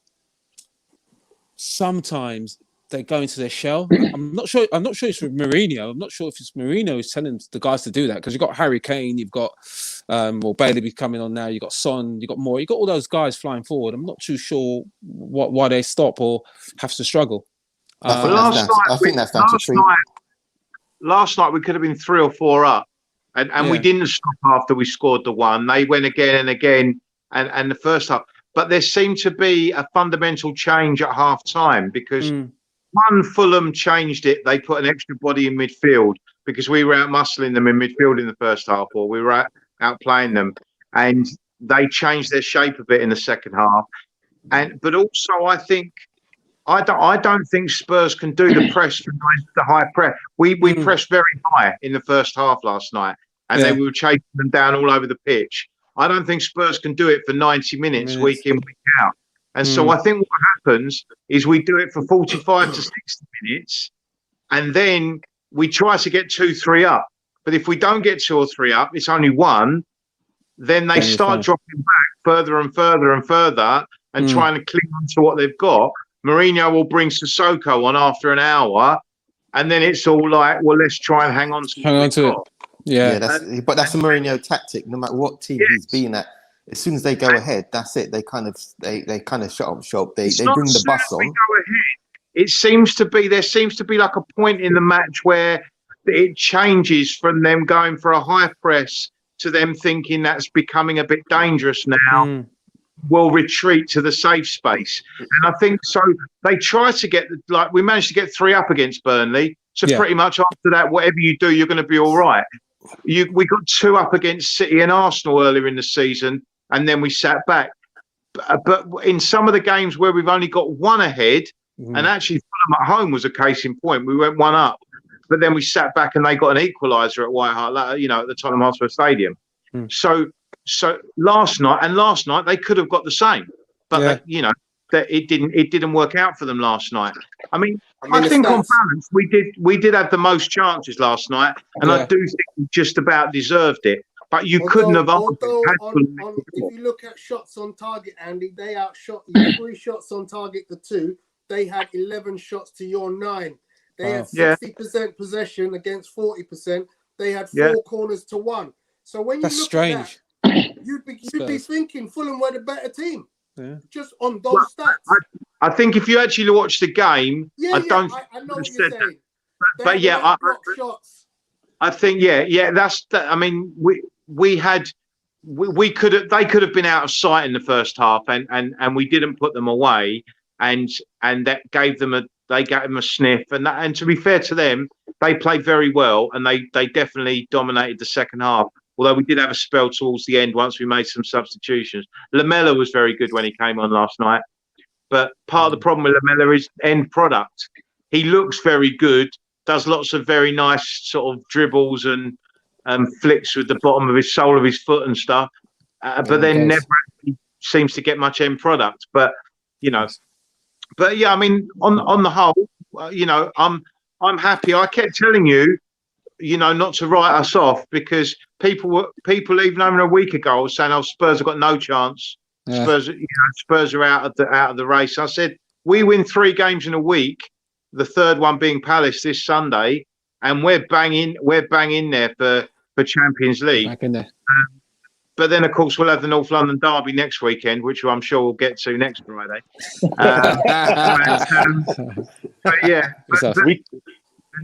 [SPEAKER 2] sometimes they go into their shell. I'm not sure it's with Mourinho. I'm not sure if it's Mourinho who's telling the guys to do that, because you've got Harry Kane, you've got Bailey coming on now, you've got Son, you've got Moore, you've got all those guys flying forward. I'm not too sure why they stop or have to struggle.
[SPEAKER 5] I think that's down to Tree.
[SPEAKER 4] Last night we could have been 3 or 4 up, and we didn't stop after we scored the one. They went again and again, and the first half. But there seemed to be a fundamental change at half time, because Fulham changed it. They put an extra body in midfield because we were out muscling them in midfield in the first half, or we were outplaying them, and they changed their shape a bit in the second half. But also, I don't think Spurs can do the press, the high press. We pressed very high in the first half last night, and then we were chasing them down all over the pitch. I don't think Spurs can do it for 90 minutes week in, week out. And so I think what happens is we do it for 45 to 60 minutes, and then we try to get 2-3 up. But if we don't get 2 or 3 up, it's only 1. Then they start dropping back further and further and further and trying to cling on to what they've got. Mourinho will bring Sissoko on after an hour, and then it's all like, well, let's try and hang on to it.
[SPEAKER 2] Yeah,
[SPEAKER 5] but that's a Mourinho tactic. No matter what team he's been at, as soon as they go ahead, that's it. They kind of shut up shop. They bring the bus on.
[SPEAKER 4] It seems to be like a point in the match where it changes from them going for a high press to them thinking that's becoming a bit dangerous now. We'll retreat to the safe space. And I think so they try to get, like, we managed to get 3 up against Burnley. So pretty much after that, whatever you do, you're going to be all right. We got 2 up against City and Arsenal earlier in the season, and then we sat back. But in some of the games where we've only got 1 ahead, and actually Fulham at home was a case in point, we went 1 up. But then we sat back and they got an equaliser at White Hart, at the Tottenham Hotspur Stadium. So last night they could have got the same, but it didn't work out for them last night. I think on balance we did have the most chances last night, and I do think we just about deserved it. But you couldn't have.
[SPEAKER 1] If you look at shots on target, Andy, they outshot you 3 shots on target to 2. They had 11 shots to your 9. They had 60% possession against 40%. They had 4 corners to 1. So when you look at that, you'd be thinking Fulham were the better team. Yeah. Just on those stats.
[SPEAKER 4] I think if you actually watch the game, I know what you're saying. But shots. I think that's that. I mean, we could have, they could have been out of sight in the first half, and we didn't put them away, and that gave them a sniff, and to be fair to them, they played very well, and they definitely dominated the second half. Although we did have a spell towards the end once we made some substitutions. Lamela was very good when he came on last night. But part of the problem with Lamela is end product. He looks very good, does lots of very nice sort of dribbles and flicks with the bottom of his sole of his foot and stuff. But then never actually seems to get much end product. But I mean, on the whole, I'm happy. I kept telling you, not to write us off, because people even over a week ago were saying, "Oh, Spurs have got no chance. Yeah. Spurs are out of the race." I said, we win 3 games in a week, the third one being Palace this Sunday, and we're banging there for Champions League. Back in there. But then, of course, we'll have the North London derby next weekend, which I'm sure we'll get to next Friday.
[SPEAKER 3] We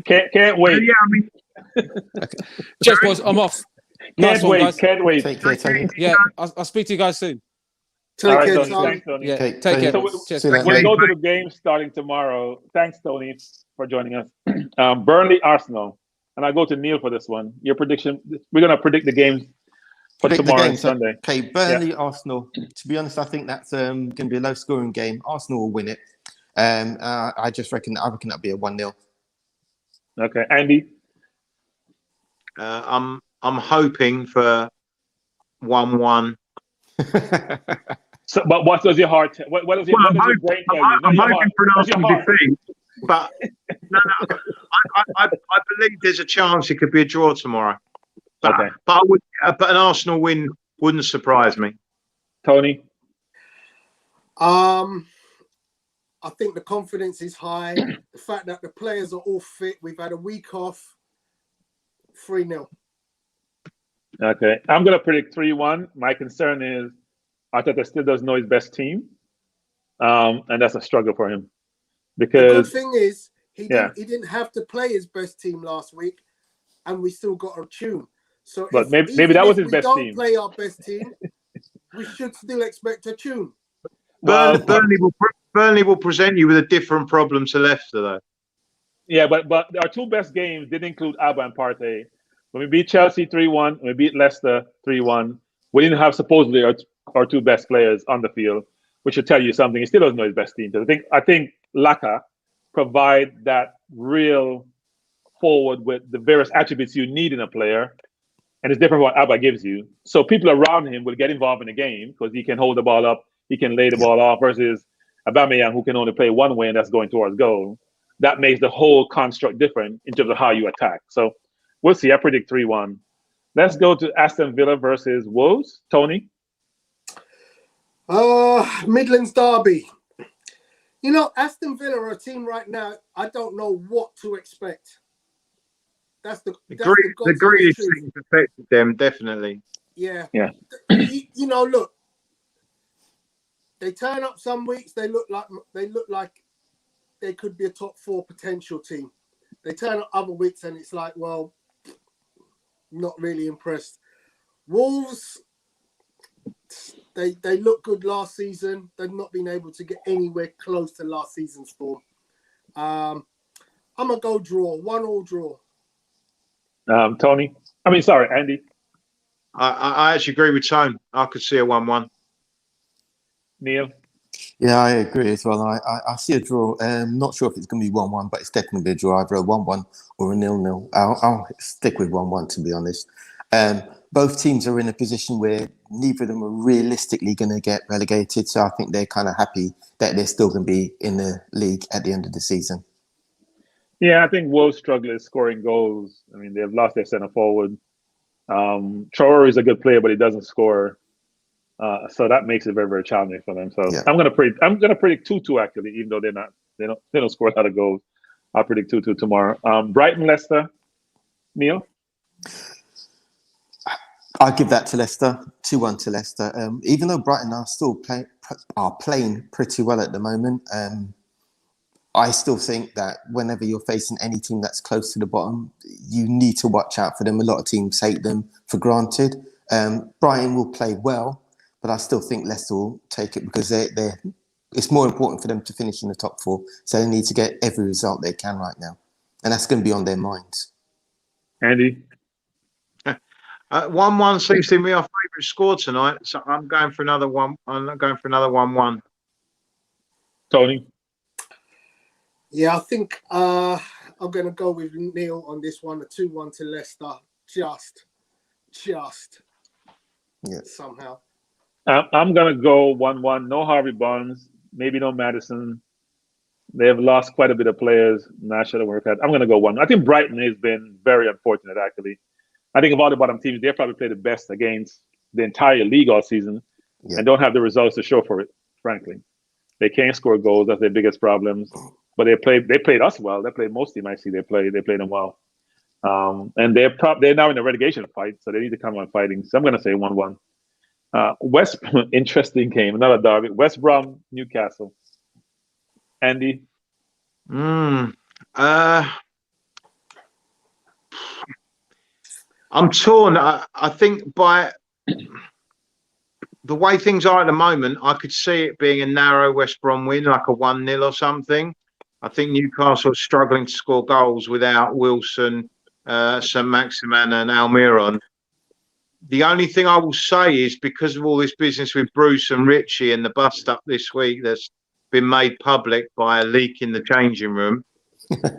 [SPEAKER 3] can't wait.
[SPEAKER 4] Yeah, I mean.
[SPEAKER 2] Cheers, boys. I'm off.
[SPEAKER 3] Can't wait.
[SPEAKER 5] Take care, Tony.
[SPEAKER 2] Yeah, I'll speak to you guys soon.
[SPEAKER 1] Take care,
[SPEAKER 3] Tony.
[SPEAKER 1] Tony.
[SPEAKER 3] Thanks, Tony.
[SPEAKER 2] Yeah,
[SPEAKER 5] take
[SPEAKER 2] care.
[SPEAKER 3] So we'll go to the game starting tomorrow. Thanks, Tony, for joining us. Burnley, Arsenal. And I go to Neil for this one. Your prediction. We're going to predict the games for tomorrow and Sunday.
[SPEAKER 5] Okay, Burnley, Arsenal. To be honest, I think that's going to be a low-scoring game. Arsenal will win it. I reckon that'll be a 1-0.
[SPEAKER 3] Okay, Andy.
[SPEAKER 4] I'm hoping for 1-1.
[SPEAKER 3] So, but what does your heart? What does your brain tell you?
[SPEAKER 4] I'm hoping for an Arsenal defeat, but no. I believe there's a chance it could be a draw tomorrow. But,
[SPEAKER 3] okay.
[SPEAKER 4] But an Arsenal win wouldn't surprise me.
[SPEAKER 3] Tony.
[SPEAKER 1] I think the confidence is high. The fact that the players are all fit. We've had a week off. 3-0.
[SPEAKER 3] Okay, I'm going to predict 3-1. My concern is Arteta still doesn't know his best team, and that's a struggle for him. Because
[SPEAKER 1] the good thing is he didn't have to play his best team last week, and we still got a tune. So,
[SPEAKER 3] but maybe that was his best team.
[SPEAKER 1] If we don't play our best team, we should still expect a tune.
[SPEAKER 4] Burnley will present you with a different problem to Leicester, though.
[SPEAKER 3] Yeah, but our 2 best games did include Alba and Partey. When we beat Chelsea 3-1, when we beat Leicester 3-1, we didn't have supposedly our 2 best players on the field, which should tell you something. He still doesn't know his best team. I think Laka provide that real forward with the various attributes you need in a player, and it's different from what Alba gives you. So people around him will get involved in the game because he can hold the ball up, he can lay the ball off, versus Aubameyang, who can only play one way, and that's going towards goal. That makes the whole construct different in terms of how you attack. So We'll see. I predict 3-1. Let's go to Aston Villa versus Wolves. Tony?
[SPEAKER 1] Midlands derby. You know, Aston Villa are a team right now. I don't know what to expect. That's the
[SPEAKER 4] The
[SPEAKER 1] God's
[SPEAKER 4] Grealish
[SPEAKER 1] truth.
[SPEAKER 4] thing affected them definitely.
[SPEAKER 1] Yeah.
[SPEAKER 3] Yeah.
[SPEAKER 1] You know, look. They turn up some weeks. They look like they could be a top 4 potential team. They turn up other weeks and it's like, well, not really impressed. Wolves, they look good last season. They've not been able to get anywhere close to last season's form. I'm gonna go draw, 1-1 draw.
[SPEAKER 3] Tony? Sorry, Andy.
[SPEAKER 4] I actually agree with Tone. I could see a 1-1.
[SPEAKER 3] Neil?
[SPEAKER 5] Yeah, I agree as well. I see a draw. Not sure if it's going to be 1-1, but it's definitely a draw, either a 1-1 or a 0-0. I'll stick with 1-1, to be honest. Both teams are in a position where neither of them are realistically going to get relegated, so I think they're kind of happy that they're still going to be in the league at the end of the season.
[SPEAKER 3] Yeah, I think Wolves struggle is scoring goals. I mean, they've lost their centre forward. Traore is a good player, but he doesn't score. So that makes it very, very challenging for them. So yeah. I'm gonna predict 2-2 actually, even though they don't score a lot of goals. I'll predict 2-2 tomorrow. Brighton, Leicester. Neil?
[SPEAKER 5] I'll give that to Leicester, 2-1 to Leicester. Even though Brighton are still playing pretty well at the moment, I still think that whenever you're facing any team that's close to the bottom, you need to watch out for them. A lot of teams take them for granted. Brighton will play well, but I still think Leicester will take it because it's more important for them to finish in the top 4. So they need to get every result they can right now. And that's going to be on their minds.
[SPEAKER 3] Andy?
[SPEAKER 4] 1-1 seems to be our favourite score tonight. So I'm going for another one. I'm not going for another 1-1.
[SPEAKER 3] Tony?
[SPEAKER 1] Yeah, I think I'm going to go with Neil on this one, a 2-1 to Leicester. Just somehow.
[SPEAKER 3] I'm going to go 1-1. No Harvey Barnes, maybe no Maddison. They have lost quite a bit of players. Not sure to work out. I'm going to go 1. I think Brighton has been very unfortunate, actually. I think of all the bottom teams, they probably played the best against the entire league all season and don't have the results to show for it, frankly. They can't score goals. That's their biggest problems. But they played us well. They played most teams I see they played them well. And they're now in a relegation fight, so they need to come on fighting. So I'm going to say 1-1. West Brom, interesting game, another derby. West Brom, Newcastle. Andy?
[SPEAKER 4] I'm torn. I think by the way things are at the moment, I could see it being a narrow West Brom win, like a 1-0 or something. I think Newcastle are struggling to score goals without Wilson, St. Maximin and Almiron. The only thing I will say is because of all this business with Bruce and Richie and the bust up this week that's been made public by a leak in the changing room,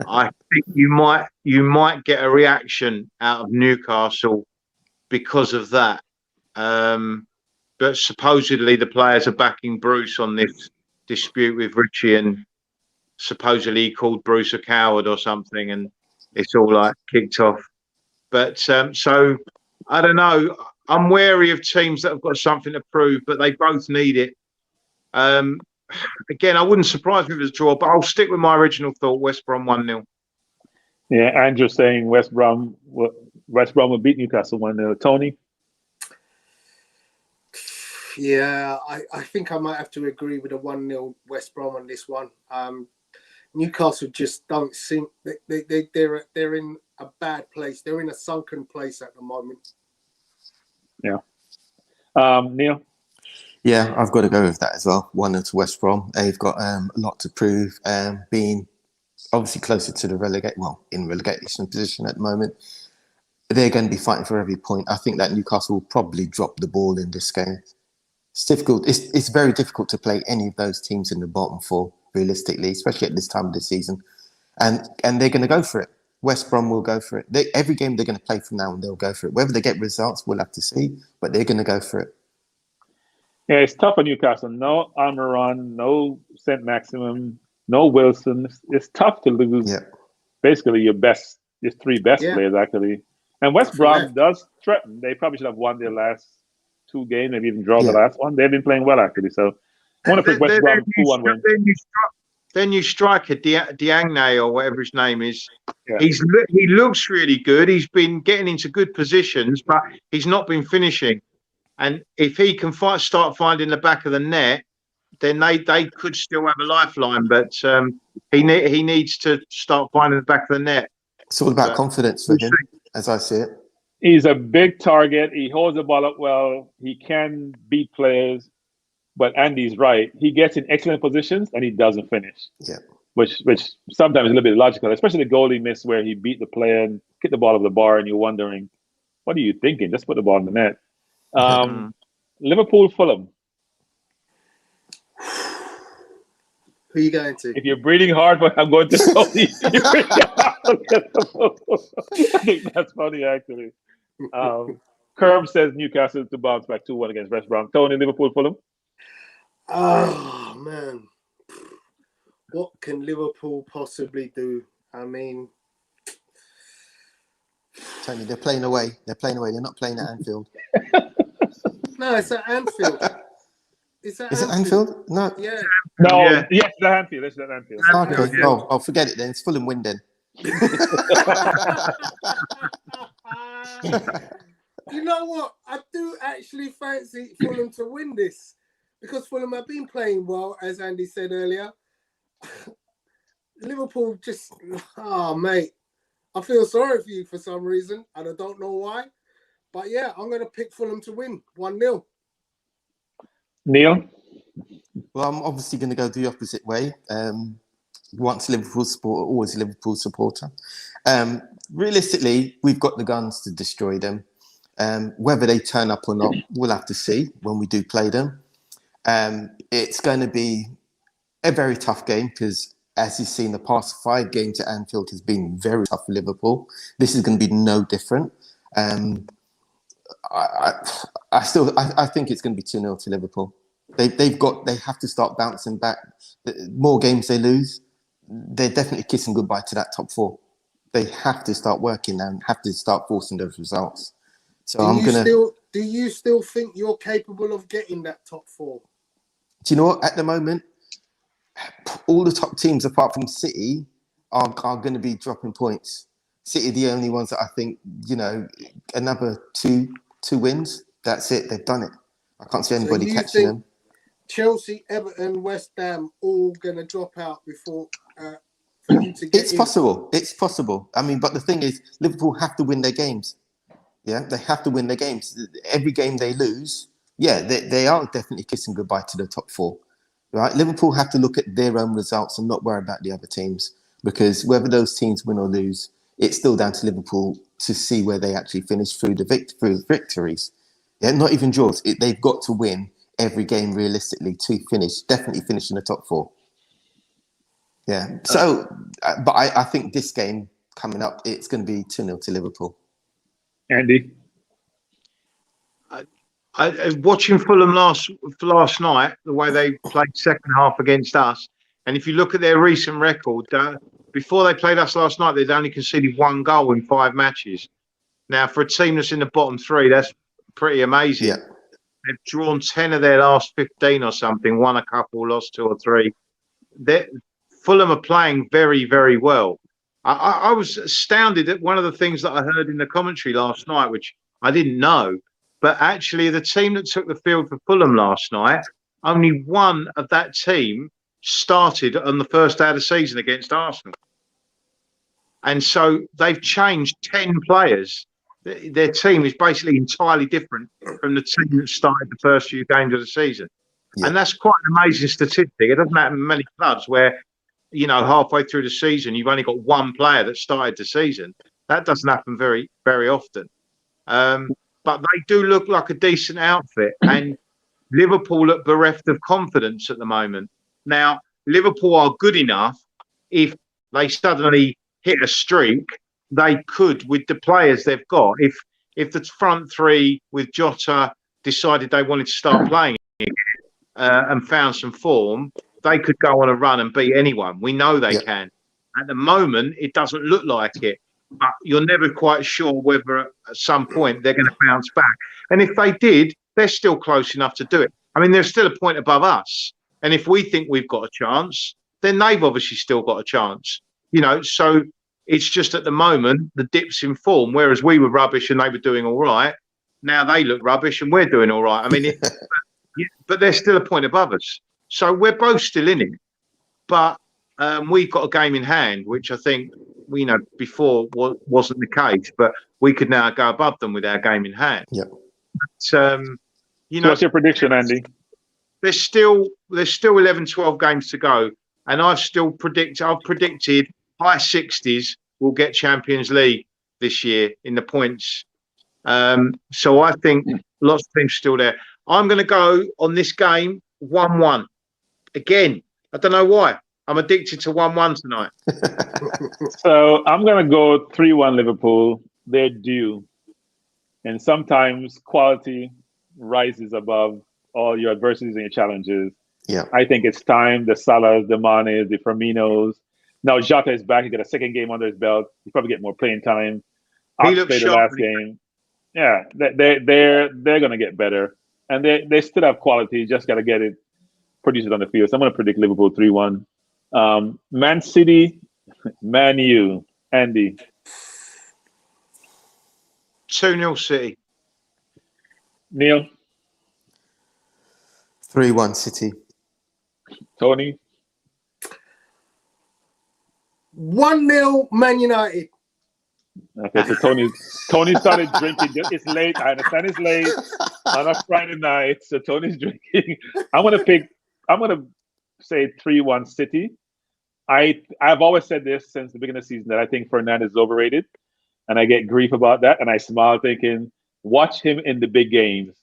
[SPEAKER 4] I think you might get a reaction out of Newcastle because of that. But supposedly the players are backing Bruce on this dispute with Richie, and supposedly he called Bruce a coward or something, and it's all like kicked off. But so I don't know. I'm wary of teams that have got something to prove, but they both need it. Again, I wouldn't surprise me if it was a draw, but I'll stick with my original thought: West Brom 1-0.
[SPEAKER 3] Yeah, Andrew saying West Brom will beat Newcastle 1-0. Tony?
[SPEAKER 1] Yeah, I think I might have to agree with a 1-0 West Brom on this one. Newcastle just don't seem they're in a bad place. They're in a sunken place at the moment.
[SPEAKER 3] Yeah. Neil?
[SPEAKER 5] Yeah, I've got to go with that as well. 1-0 to West Brom. They've got a lot to prove, being obviously closer to the in relegation position at the moment. They're going to be fighting for every point. I think that Newcastle will probably drop the ball in this game. It's difficult. It's very difficult to play any of those teams in the bottom 4, realistically, especially at this time of the season. And they're going to go for it. West Brom will go for it. Every game they're going to play from now on, they'll go for it. Whether they get results, we'll have to see, but they're going to go for it.
[SPEAKER 3] Yeah, it's tough for Newcastle. No Almiron, no St. Maximum, no Wilson. It's tough to lose basically your 3 best players, actually. And West
[SPEAKER 1] From
[SPEAKER 3] Brom
[SPEAKER 1] left.
[SPEAKER 3] does threaten. They probably should have won their last 2 games, maybe even draw the
[SPEAKER 5] Yeah.
[SPEAKER 3] last one. They've been playing well, actually. So I want to pick West Brom 2-1 win.
[SPEAKER 4] Their new striker, Diagne or whatever his name is,
[SPEAKER 3] Yeah.
[SPEAKER 4] he looks really good. He's been getting into good positions, but he's not been finishing. And if he can start finding the back of the net, then they could still have a lifeline. But he needs to start finding the back of the net.
[SPEAKER 5] It's all about
[SPEAKER 4] But
[SPEAKER 5] confidence for him, as I see it.
[SPEAKER 3] He's a big target. He holds the ball up well. He can beat players. But Andy's right. He gets in excellent positions and he doesn't finish.
[SPEAKER 5] Yeah.
[SPEAKER 3] Which sometimes is a little bit illogical, especially the goal he missed where he beat the player and kicked the ball over the bar and you're wondering, what are you thinking? Just put the ball in the net. Liverpool, Fulham.
[SPEAKER 1] Who are you going to?
[SPEAKER 3] If you're breathing hard, but I'm going to Tony. I think that's funny, actually. Kerb says Newcastle to bounce back 2-1 against West Brom. Tony, Liverpool, Fulham.
[SPEAKER 1] Oh man, what can Liverpool possibly do? I mean,
[SPEAKER 5] Tony, they're playing away. They're playing away. They're not playing at Anfield.
[SPEAKER 1] no, it's at Anfield. Is it
[SPEAKER 5] Anfield? No.
[SPEAKER 1] Yeah.
[SPEAKER 3] No,
[SPEAKER 4] Yeah.
[SPEAKER 3] yes, the Anfield. It's the Anfield.
[SPEAKER 5] Okay. Oh, I'll forget it then. It's Fulham win then.
[SPEAKER 1] You know what? I do actually fancy Fulham to win this because Fulham have been playing well, as Andy said earlier. Liverpool just, mate, I feel sorry for you for some reason, and I don't know why. But yeah, I'm going to pick Fulham to win 1-0.
[SPEAKER 3] Neil?
[SPEAKER 5] Well, I'm obviously going to go the opposite way. Once Liverpool supporter, always a Liverpool supporter. Realistically, we've got the guns to destroy them. Whether they turn up or not, we'll have to see when we do play them. It's going to be a very tough game because, as you've seen, the past 5 games at Anfield has been very tough for Liverpool. This is going to be no different. I think it's going to be 2-0 to Liverpool. They have to start bouncing back. The more games they lose, they're definitely kissing goodbye to that top 4. They have to start working and have to start forcing those results. So
[SPEAKER 1] do you still think you're capable of getting that top 4?
[SPEAKER 5] Do you know what? At the moment, all the top teams apart from City are going to be dropping points. City are the only ones that I think, another two wins. That's it. They've done it. I can't see anybody catching them.
[SPEAKER 1] Chelsea, Everton, West Ham all going to drop out before for you to get
[SPEAKER 5] It's possible. It's possible. I mean, but the thing is, Liverpool have to win their games. Yeah, they have to win their games. Every game they lose, they are definitely kissing goodbye to the top 4. Right? Liverpool have to look at their own results and not worry about the other teams, because whether those teams win or lose, it's still down to Liverpool to see where they actually finish through victories. Yeah, not even draws. They've got to win every game realistically to definitely finish in the top 4. Yeah. So, but I think this game coming up, it's going to be 2-0 to Liverpool.
[SPEAKER 3] Andy?
[SPEAKER 4] I watching Fulham last night, the way they played second half against us, and if you look at their recent record, before they played us last night, they'd only conceded 1 goal in 5 matches. Now, for a team that's in the bottom 3, that's pretty amazing.
[SPEAKER 5] Yeah.
[SPEAKER 4] They've drawn 10 of their last 15 or something, won a couple, lost 2 or 3. Fulham are playing very, very well. I was astounded at one of the things that I heard in the commentary last night, which I didn't know. But actually, the team that took the field for Fulham last night, only one of that team started on the first day of the season against Arsenal. And so they've changed 10 players. Their team is basically entirely different from the team that started the first few games of the season. Yeah. And that's quite an amazing statistic. It doesn't happen in many clubs where, halfway through the season, you've only got one player that started the season. That doesn't happen very, very often. But they do look like a decent outfit. And Liverpool look bereft of confidence at the moment. Now, Liverpool are good enough. If they suddenly hit a streak, they could, with the players they've got. If the front 3 with Jota decided they wanted to start playing again and found some form, they could go on a run and beat anyone. We know they can. At the moment, it doesn't look like it. but you're never quite sure whether at some point they're going to bounce back. And if they did, they're still close enough to do it. I mean, they're still a point above us. And if we think we've got a chance, then they've obviously still got a chance. So it's just at the moment, the dips in form, whereas we were rubbish and they were doing all right. Now they look rubbish and we're doing all right. I mean, but they're still a point above us. So we're both still in it. But we've got a game in hand, which I think, before wasn't the case. But we could now go above them with our game in hand.
[SPEAKER 5] Yep.
[SPEAKER 4] But,
[SPEAKER 3] what's your prediction, Andy?
[SPEAKER 4] There's still 11, 12 games to go. And I've predicted high 60s will get Champions League this year in the points. So I think lots of teams still there. I'm going to go on this game 1-1. Again, I don't know why. I'm addicted to 1-1 tonight.
[SPEAKER 3] So I'm going to go 3-1 Liverpool. They're due. And sometimes quality rises above all your adversities and your challenges.
[SPEAKER 5] Yeah.
[SPEAKER 3] I think it's time. The Salahs, the Manes, the Firminos. Now Jota is back. He got a second game under his belt. He'll probably get more playing time.
[SPEAKER 4] He looked
[SPEAKER 3] played the
[SPEAKER 4] sharp.
[SPEAKER 3] last game. Yeah, they're going to get better. And they still have quality. Just got to get it, produce it on the field. So I'm going to predict Liverpool 3-1. Man City, Man U. Andy.
[SPEAKER 4] 2-0 City.
[SPEAKER 3] Neil.
[SPEAKER 5] 3-1 City.
[SPEAKER 3] Tony.
[SPEAKER 1] 1-0 Man United.
[SPEAKER 3] Okay, so Tony started drinking. It's late. I understand it's late on a Friday night. So Tony's drinking. I'm gonna say 3-1 City. I've always said this since the beginning of the season that I think Fernandes is overrated, and I get grief about that. And I smile thinking, watch him in the big games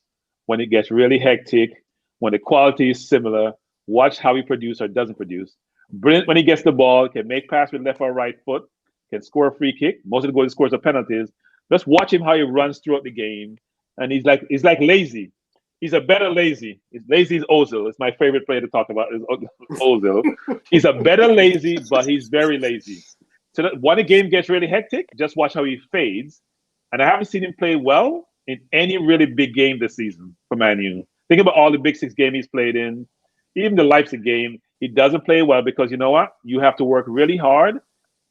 [SPEAKER 3] when it gets really hectic, when the quality is similar. Watch how he produces or doesn't produce. Brilliant when he gets the ball, can make pass with left or right foot, can score a free kick. Most of the goals he scores are penalties. Just watch him how he runs throughout the game. And he's like lazy. He's a better lazy. Lazy is Ozil. It's my favorite player to talk about is Ozil. He's a better lazy, but he's very lazy. So that when a game gets really hectic, just watch how he fades. And I haven't seen him play well in any really big game this season for Man U. Think about all the Big Six games he's played in. Even the Leipzig game, he doesn't play well because you know what? You have to work really hard,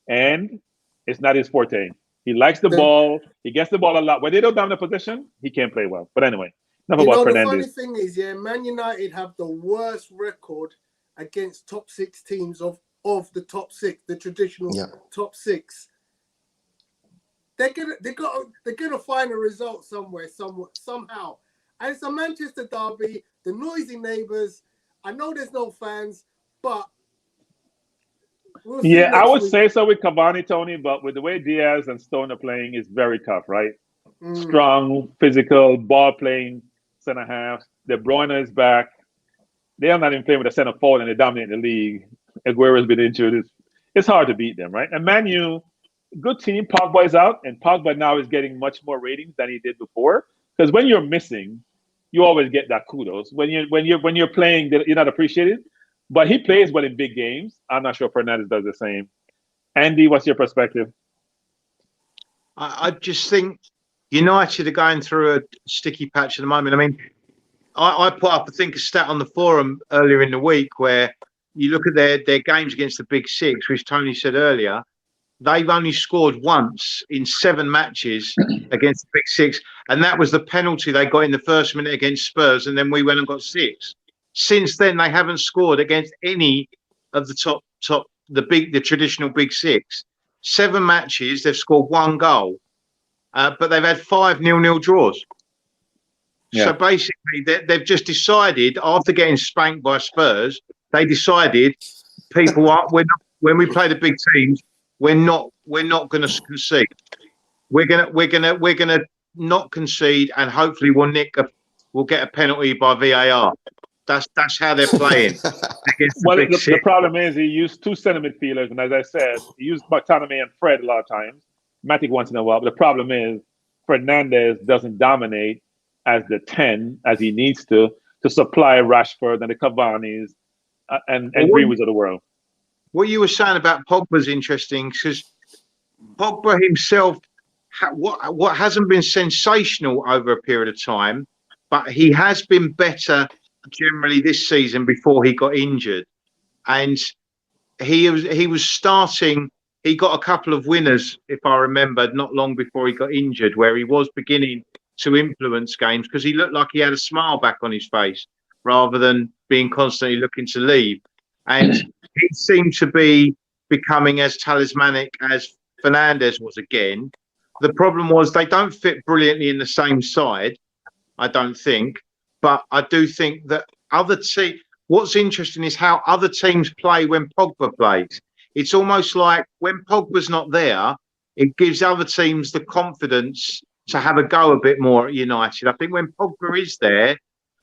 [SPEAKER 3] and it's not his forte. He likes the ball. He gets the ball a lot. When they don't dominate the position, he can't play well. But anyway, enough about Fernandes.
[SPEAKER 1] The funny thing is, Man United have the worst record against top six teams of the top six, the traditional top six. They're gonna find a result somehow. And it's a Manchester derby, the noisy neighbours. I know there's no fans, but we'll see.
[SPEAKER 3] I would say so with Cavani, Tony, but with the way Diaz and Stone are playing, it's very tough, right? Strong, physical, ball playing center half. De Bruyne is back. They are not even playing with a center forward, and they dominate the league. Aguero's been injured. It's hard to beat them, right? And Man U, good team. Pogba is out, and Pogba now is getting much more ratings than he did before. Because when you're missing, you always get that kudos. When you're playing, you're not appreciated. But he plays well in big games. I'm not sure Fernandes does the same. Andy, what's your perspective?
[SPEAKER 4] I just think United are going through a sticky patch at the moment. I mean, I put up, I think, a stat on the forum earlier in the week where you look at their games against the Big Six, which Tony said earlier. They've only scored once in 7 matches against the Big Six, and that was the penalty they got in the first minute against Spurs, and then we went and got 6. Since then, they haven't scored against any of the the traditional Big Six. 7 matches, they've scored 1 goal, but they've had 5 0-0 draws. Yeah. So basically, they've just decided after getting spanked by Spurs, they decided when we play the big teams. We're not going to concede. We're gonna not concede, and hopefully we'll get a penalty by VAR. That's how they're playing.
[SPEAKER 3] The problem is he used 2 center midfielders, and as I said, he used McTominay and Fred a lot of times. Matic once in a while. But the problem is Fernandes doesn't dominate as the 10 as he needs to supply Rashford and the Cavani's and Greenwoods of the world.
[SPEAKER 4] What you were saying about Pogba's interesting because Pogba himself, what hasn't been sensational over a period of time, but he has been better generally this season before he got injured, and he was starting. He got a couple of winners, if I remember, not long before he got injured, where he was beginning to influence games because he looked like he had a smile back on his face rather than being constantly looking to leave. And he seemed to be becoming as talismanic as Fernandes was again. The problem was they don't fit brilliantly in the same side, I don't think. But I do think that what's interesting is how other teams play when Pogba plays. It's almost like when Pogba's not there, it gives other teams the confidence to have a go a bit more at United. I think when Pogba is there,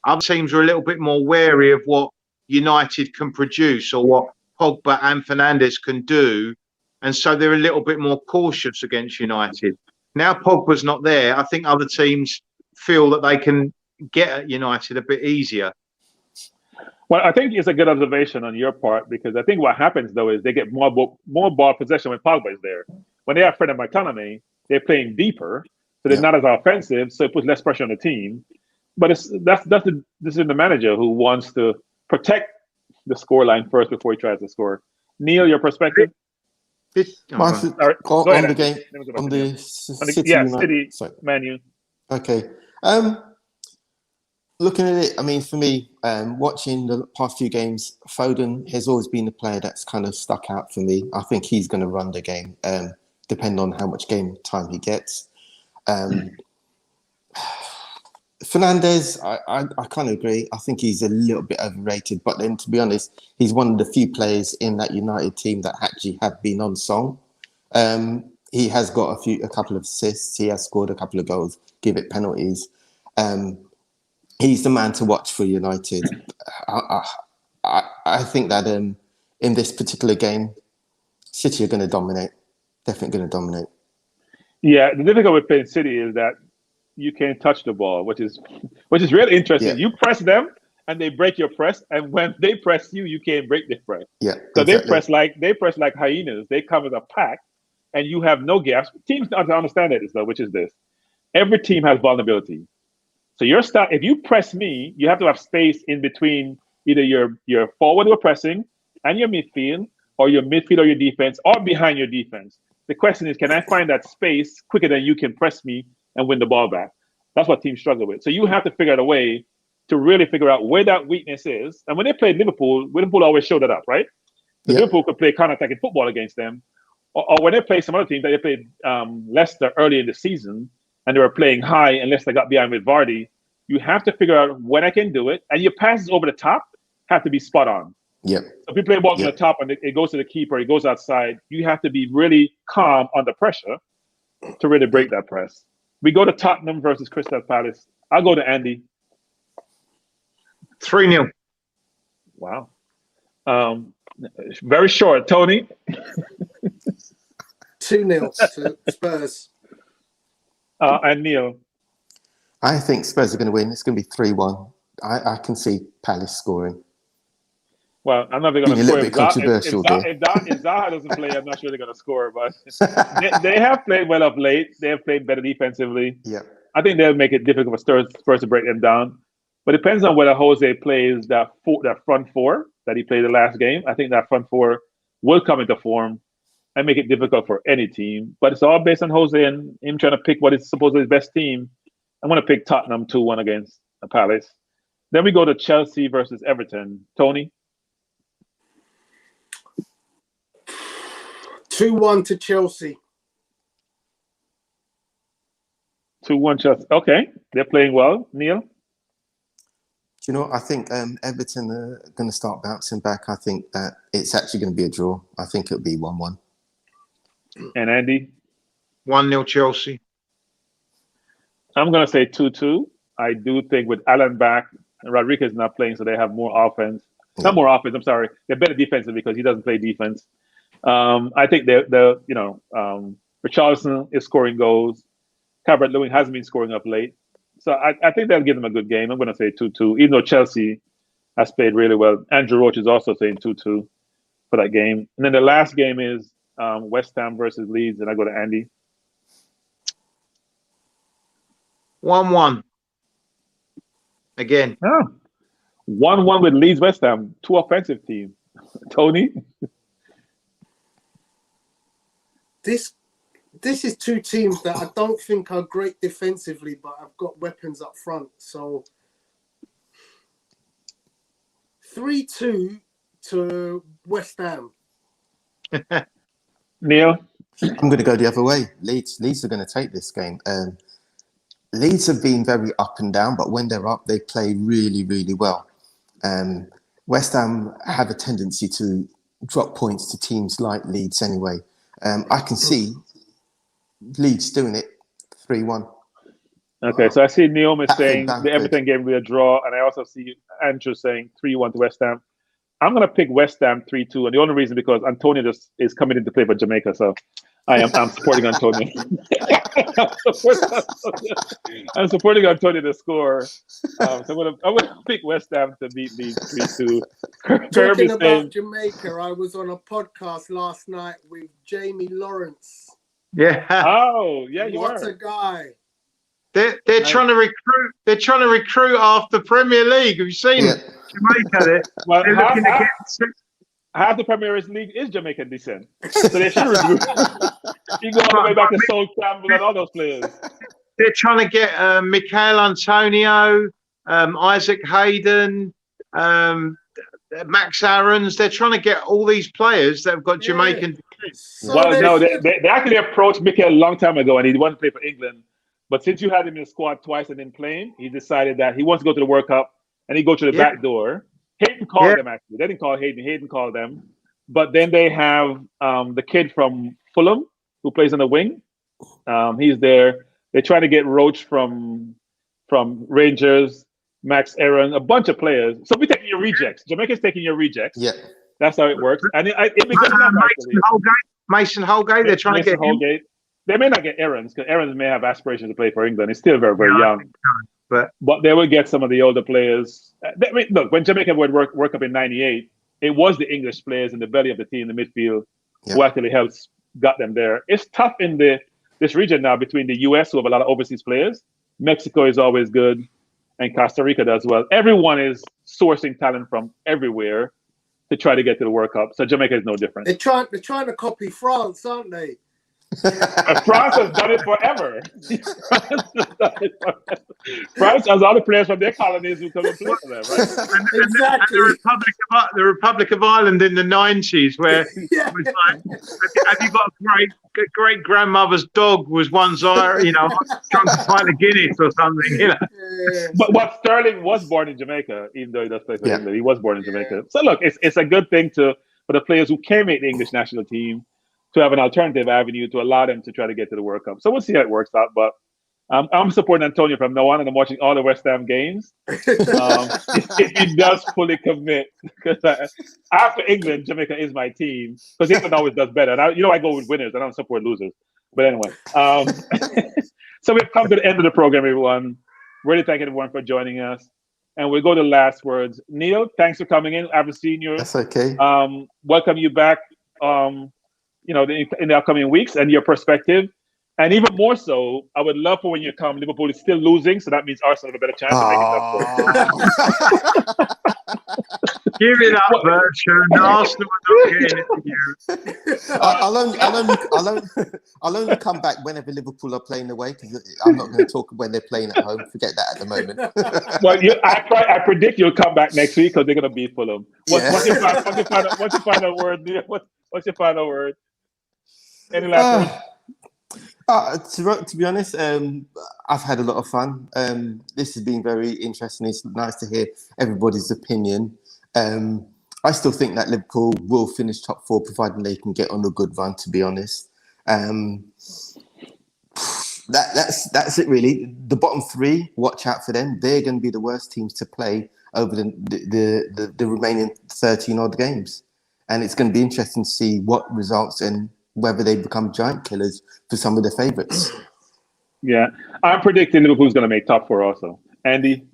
[SPEAKER 4] other teams are a little bit more wary of what United can produce or what Pogba and Fernandes can do. And so they're a little bit more cautious against United. Now Pogba's not there, I think other teams feel that they can get at United a bit easier.
[SPEAKER 3] Well, I think it's a good observation on your part because I think what happens though is they get more ball possession when Pogba is there. When they have Fred and McTominay, they're playing deeper, so they're not as offensive, so it puts less pressure on the team. But this is the manager who wants to protect the scoreline first before he tries to score. Neil, your perspective?
[SPEAKER 5] On the game, on the City United.
[SPEAKER 3] City, Man U.
[SPEAKER 5] Okay. Looking at it, I mean, for me, watching the past few games, Foden has always been the player that's kind of stuck out for me. I think he's going to run the game, depending on how much game time he gets. Fernandes, I kind of agree. I think he's a little bit overrated. But then, to be honest, he's one of the few players in that United team that actually have been on song. He has got a couple of assists. He has scored a couple of goals, give it penalties. He's the man to watch for United. I think that in this particular game, City are going to dominate. Definitely going to dominate.
[SPEAKER 3] Yeah, the difficulty with playing City is that you can't touch the ball, which is really interesting. Yeah. You press them and they break your press, and when they press you, you can't break the press.
[SPEAKER 5] Yeah,
[SPEAKER 3] so exactly. they press like hyenas. They come as a pack, and you have no gaps. Teams don't understand that though, which is this: every team has vulnerability. So if you press me, you have to have space in between either your forward or pressing and your midfield, or your midfield or your defense, or behind your defense. The question is, can I find that space quicker than you can press me and win the ball back? That's what teams struggle with. So you have to figure out a way to really figure out where that weakness is. And when they played Liverpool always showed that up, right? Yeah. Liverpool could play counter-attacking football against them. Or when they played some other teams, they played Leicester early in the season, and they were playing high and Leicester got behind with Vardy. You have to figure out when I can do it. And your passes over the top have to be spot on.
[SPEAKER 5] Yeah.
[SPEAKER 3] So if you play balls on the top and it goes to the keeper, it goes outside, you have to be really calm under pressure to really break that press. We go to Tottenham versus Crystal Palace. I'll go to Andy.
[SPEAKER 4] 3-0.
[SPEAKER 3] Wow. Very short. Tony?
[SPEAKER 1] 2-0 to Spurs.
[SPEAKER 3] And Neil?
[SPEAKER 5] I think Spurs are going to win. It's going to be 3-1. I can see Palace scoring.
[SPEAKER 3] Well, I'm not going to score.
[SPEAKER 5] A little bit controversial
[SPEAKER 3] if Zaha doesn't play, I'm not sure they're going to score. But they have played well of late. They have played better defensively.
[SPEAKER 5] Yeah.
[SPEAKER 3] I think they'll make it difficult for Spurs to break them down. But it depends on whether Jose plays that front four that he played the last game. I think that front four will come into form and make it difficult for any team. But it's all based on Jose and him trying to pick what is supposedly his best team. I'm going to pick Tottenham 2-1 against Palace. Then we go to Chelsea versus Everton. Tony?
[SPEAKER 1] 2-1 to Chelsea.
[SPEAKER 3] 2-1 Chelsea. Okay. They're playing well. Neil?
[SPEAKER 5] Do you know what? I think Everton are going to start bouncing back. I think that it's actually going to be a draw. I think it'll be 1-1.
[SPEAKER 3] And Andy?
[SPEAKER 4] 1-0 Chelsea.
[SPEAKER 3] I'm going to say 2-2. I do think with Alan back, Rodriguez not playing, so they have more offense. Yeah. Not more offense, I'm sorry. They're better defensively because he doesn't play defense. I think Richarlison is scoring goals. Calvert-Lewin hasn't been scoring up late. So I think that'll give them a good game. I'm going to say 2-2, even though Chelsea has played really well. Andrew Roach is also saying 2-2 for that game. And then the last game is West Ham versus Leeds, and I go to Andy.
[SPEAKER 4] 1-1. Again.
[SPEAKER 3] Oh. 1-1 with Leeds West Ham. 2 offensive teams. Tony?
[SPEAKER 1] This is 2 teams that I don't think are great defensively, but have got weapons up front. So 3-2 to West Ham.
[SPEAKER 3] Neil?
[SPEAKER 5] I'm going to go the other way. Leeds are going to take this game. Leeds have been very up and down, but when they're up, they play really, really well. West Ham have a tendency to drop points to teams like Leeds anyway. I can see Leeds doing it 3-1.
[SPEAKER 3] Okay, so I see Naomi saying
[SPEAKER 5] Bamford.
[SPEAKER 3] the Everton game will be a draw, and I also see Andrew saying 3-1 to West Ham. I'm going to pick West Ham 3-2, and the only reason because Antonio is coming in to play for Jamaica, so I'm supporting Antonio. I'm supporting Antonio to score. So I'm gonna pick West Ham to beat Leeds 3-2.
[SPEAKER 1] Talking about Jamaica, I was on a podcast last night with Jamie Lawrence.
[SPEAKER 4] Yeah.
[SPEAKER 3] Oh, yeah, you
[SPEAKER 1] What
[SPEAKER 3] are.
[SPEAKER 1] a guy!
[SPEAKER 4] They're trying to recruit. They're trying to recruit after Premier League. Have you seen Jamaica?
[SPEAKER 3] Well,
[SPEAKER 4] They're looking to get.
[SPEAKER 3] half the Premier League is Jamaican descent, so they should recruit. You go all the way back to Sol Campbell and all those players.
[SPEAKER 4] They're trying to get Michael Antonio, Isaac Hayden, Max Aarons. They're trying to get all these players that have got Jamaican.
[SPEAKER 1] So
[SPEAKER 3] Well, no, they actually approached Mikel a long time ago, and he wanted to play for England. But since you had him in the squad twice and didn't play him, he decided that he wants to go to the World Cup, and he go to the back door. Hayden called them, actually. They didn't call Hayden. Hayden called them. But then they have the kid from Fulham who plays on the wing. He's there. They're trying to get Roach from Rangers, Max Aaron, a bunch of players. So we're taking your rejects. Jamaica's taking your rejects.
[SPEAKER 5] Yeah.
[SPEAKER 3] That's how it works. And it'd be good enough, actually.
[SPEAKER 4] Mason Holgate. They're trying to get
[SPEAKER 3] Holgate. They may not get Aarons, because Aarons may have aspirations to play for England. He's still very, very young. But they will get some of the older players. Look, when Jamaica would work up in '98, it was the English players in the belly of the team, the midfield, who actually got them there. It's tough in this region now between the US, who have a lot of overseas players. Mexico is always good, and Costa Rica does well. Everyone is sourcing talent from everywhere to try to get to the World Cup. So Jamaica is no different.
[SPEAKER 1] They're trying to copy France, aren't they?
[SPEAKER 3] France has done it forever. France has all the players from their colonies who come and play for them, right?
[SPEAKER 1] Exactly.
[SPEAKER 4] And the Republic of Ireland in the '90s, where it was like, have you got a great grandmother's dog was once, drunk a pint of Guinness or something,
[SPEAKER 3] But Sterling was born in Jamaica, even though he does play for England. He was born in Jamaica. So look, it's a good thing for the players who can make the English national team to have an alternative avenue to allow them to try to get to the World Cup. So we'll see how it works out. But I'm supporting Antonio from now on, and I'm watching all the West Ham games. If he does fully commit, because after England, Jamaica is my team, because England always does better. And I go with winners. I don't support losers. But anyway, so we've come to the end of the program, everyone. Really thank everyone for joining us. And we'll go to last words. Neil, thanks for coming in. I haven't seen you.
[SPEAKER 5] That's okay.
[SPEAKER 3] Welcome you back. In the upcoming weeks and your perspective. And even more so, I would love for when you come, Liverpool is still losing, so that means Arsenal have a better chance to make it up for it.
[SPEAKER 4] Give it up, Bertrand. Arsenal are not getting it to you.
[SPEAKER 5] I'll only come back whenever Liverpool are playing away, because I'm not going to talk when they're playing at home. Forget that at the moment.
[SPEAKER 3] Well, I predict you'll come back next week because they're going to beat Fulham. What's your final word, Neil? What's your final word? Any last words?
[SPEAKER 5] To be honest, I've had a lot of fun. This has been very interesting. It's nice to hear everybody's opinion. I still think that Liverpool will finish top 4, providing they can get on a good run, to be honest. That's it, really. The bottom 3, watch out for them. They're going to be the worst teams to play over the remaining 13-odd games. And it's going to be interesting to see what results and whether they become giant killers for some of their favourites.
[SPEAKER 3] Yeah, I'm predicting Liverpool's going to make top 4 also. Andy?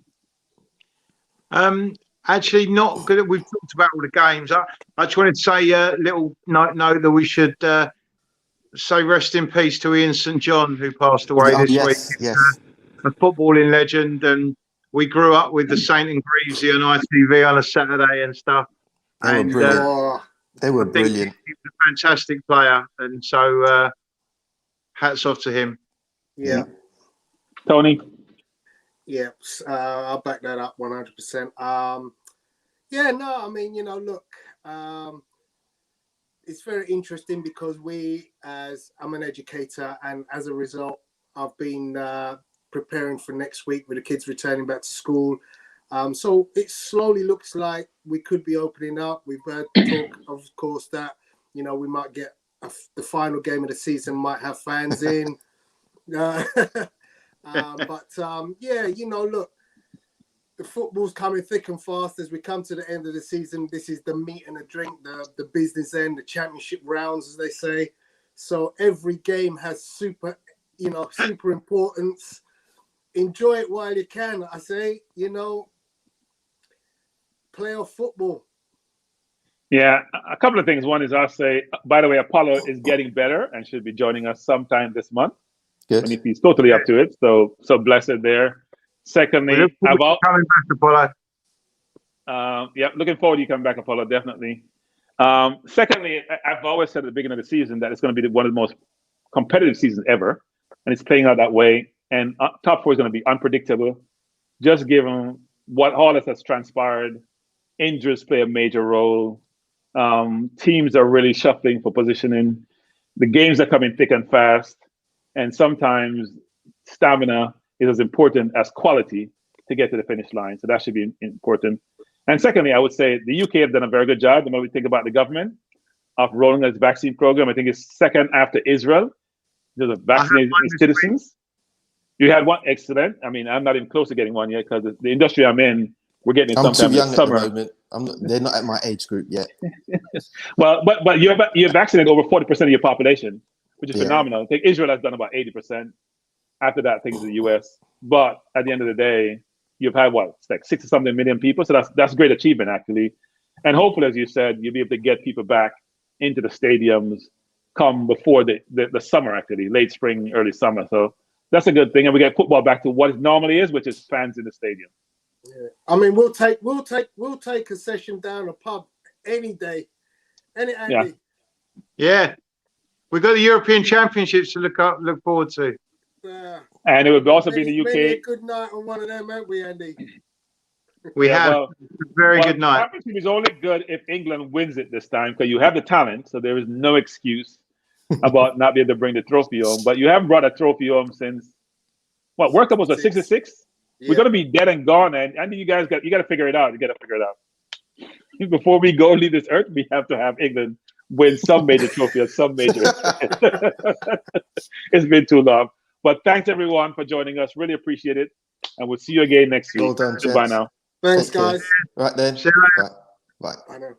[SPEAKER 4] Actually, not good. We've talked about all the games. I just wanted to say a little note that we should say rest in peace to Ian St John, who passed away this week.
[SPEAKER 5] Yes.
[SPEAKER 4] A footballing legend, and we grew up with the Saint and Greavesy on ITV on a Saturday and stuff.
[SPEAKER 5] They were
[SPEAKER 4] And
[SPEAKER 5] brilliant. They were
[SPEAKER 4] I think
[SPEAKER 5] brilliant.
[SPEAKER 4] he was a fantastic player, and so hats off to him.
[SPEAKER 1] Yeah.
[SPEAKER 3] Tony.
[SPEAKER 1] Yeah, I'll back that up 100%. Yeah, no, I mean, you know, look, it's very interesting because I'm an educator, and as a result, I've been preparing for next week with the kids returning back to school. So it slowly looks like we could be opening up. We've heard talk, of course, that, you know, we might get the final game of the season might have fans in. Yeah, you know, look, the football's coming thick and fast as we come to the end of the season. This is the meat and the drink, the business end, the championship rounds, as they say. So every game has super importance. Enjoy it while you can. I say, you know, playoff football.
[SPEAKER 3] Yeah, a couple of things. One is I'll say, by the way, Apollo is getting better and should be joining us sometime this month.
[SPEAKER 5] Good.
[SPEAKER 3] And if he's totally up to it, so blessed there. Secondly,
[SPEAKER 4] Coming back, Apollo.
[SPEAKER 3] Looking forward to you coming back, Apollo, definitely. Secondly, I've always said at the beginning of the season that it's going to be one of the most competitive seasons ever, and it's playing out that way. And top four is going to be unpredictable, just given what all this has transpired. Injuries play a major role. Teams are really shuffling for positioning. The games are coming thick and fast. And sometimes stamina is as important as quality to get to the finish line. So that should be important. And secondly, I would say the UK have done a very good job. The more we think about the government of rolling its vaccine program, I think it's second after Israel. There's a vaccinated citizens. You had one, excellent. I mean, I'm not even close to getting one yet because the industry I'm in, we're getting it sometime this summer.
[SPEAKER 5] At the moment. They're not at my age group yet.
[SPEAKER 3] Well, but you're vaccinated over 40% of your population, which is phenomenal. I think Israel has done about 80%. After that, I think it's the US. But at the end of the day, you've had it's like 60-something million people. So that's a great achievement, actually. And hopefully, as you said, you'll be able to get people back into the stadiums come before the summer, actually, late spring, early summer. So that's a good thing. And we get football back to what it normally is, which is fans in the stadium.
[SPEAKER 1] Yeah. I mean, we'll take a session down a pub any day. Andy.
[SPEAKER 4] Yeah. We've got the European Championships to look forward to.
[SPEAKER 3] And it would also be the UK.
[SPEAKER 1] Maybe a good night on one of them, haven't we, Andy?
[SPEAKER 4] We have a very good night.
[SPEAKER 3] The championship is only good if England wins it this time because you have the talent, so there is no excuse about not being able to bring the trophy home. But you haven't brought a trophy home since World Cup was a 66. Yeah. We're gonna be dead and gone, and Andy, you got to figure it out. You got to figure it out before we leave this earth. We have to have England win some major trophy or some major. It's been too long. But thanks everyone for joining us. Really appreciate it. And we'll see you again next week.
[SPEAKER 5] Well done,
[SPEAKER 3] Goodbye now.
[SPEAKER 1] Thanks, guys.
[SPEAKER 5] Right then.
[SPEAKER 4] See you later.
[SPEAKER 5] Bye.
[SPEAKER 1] I know.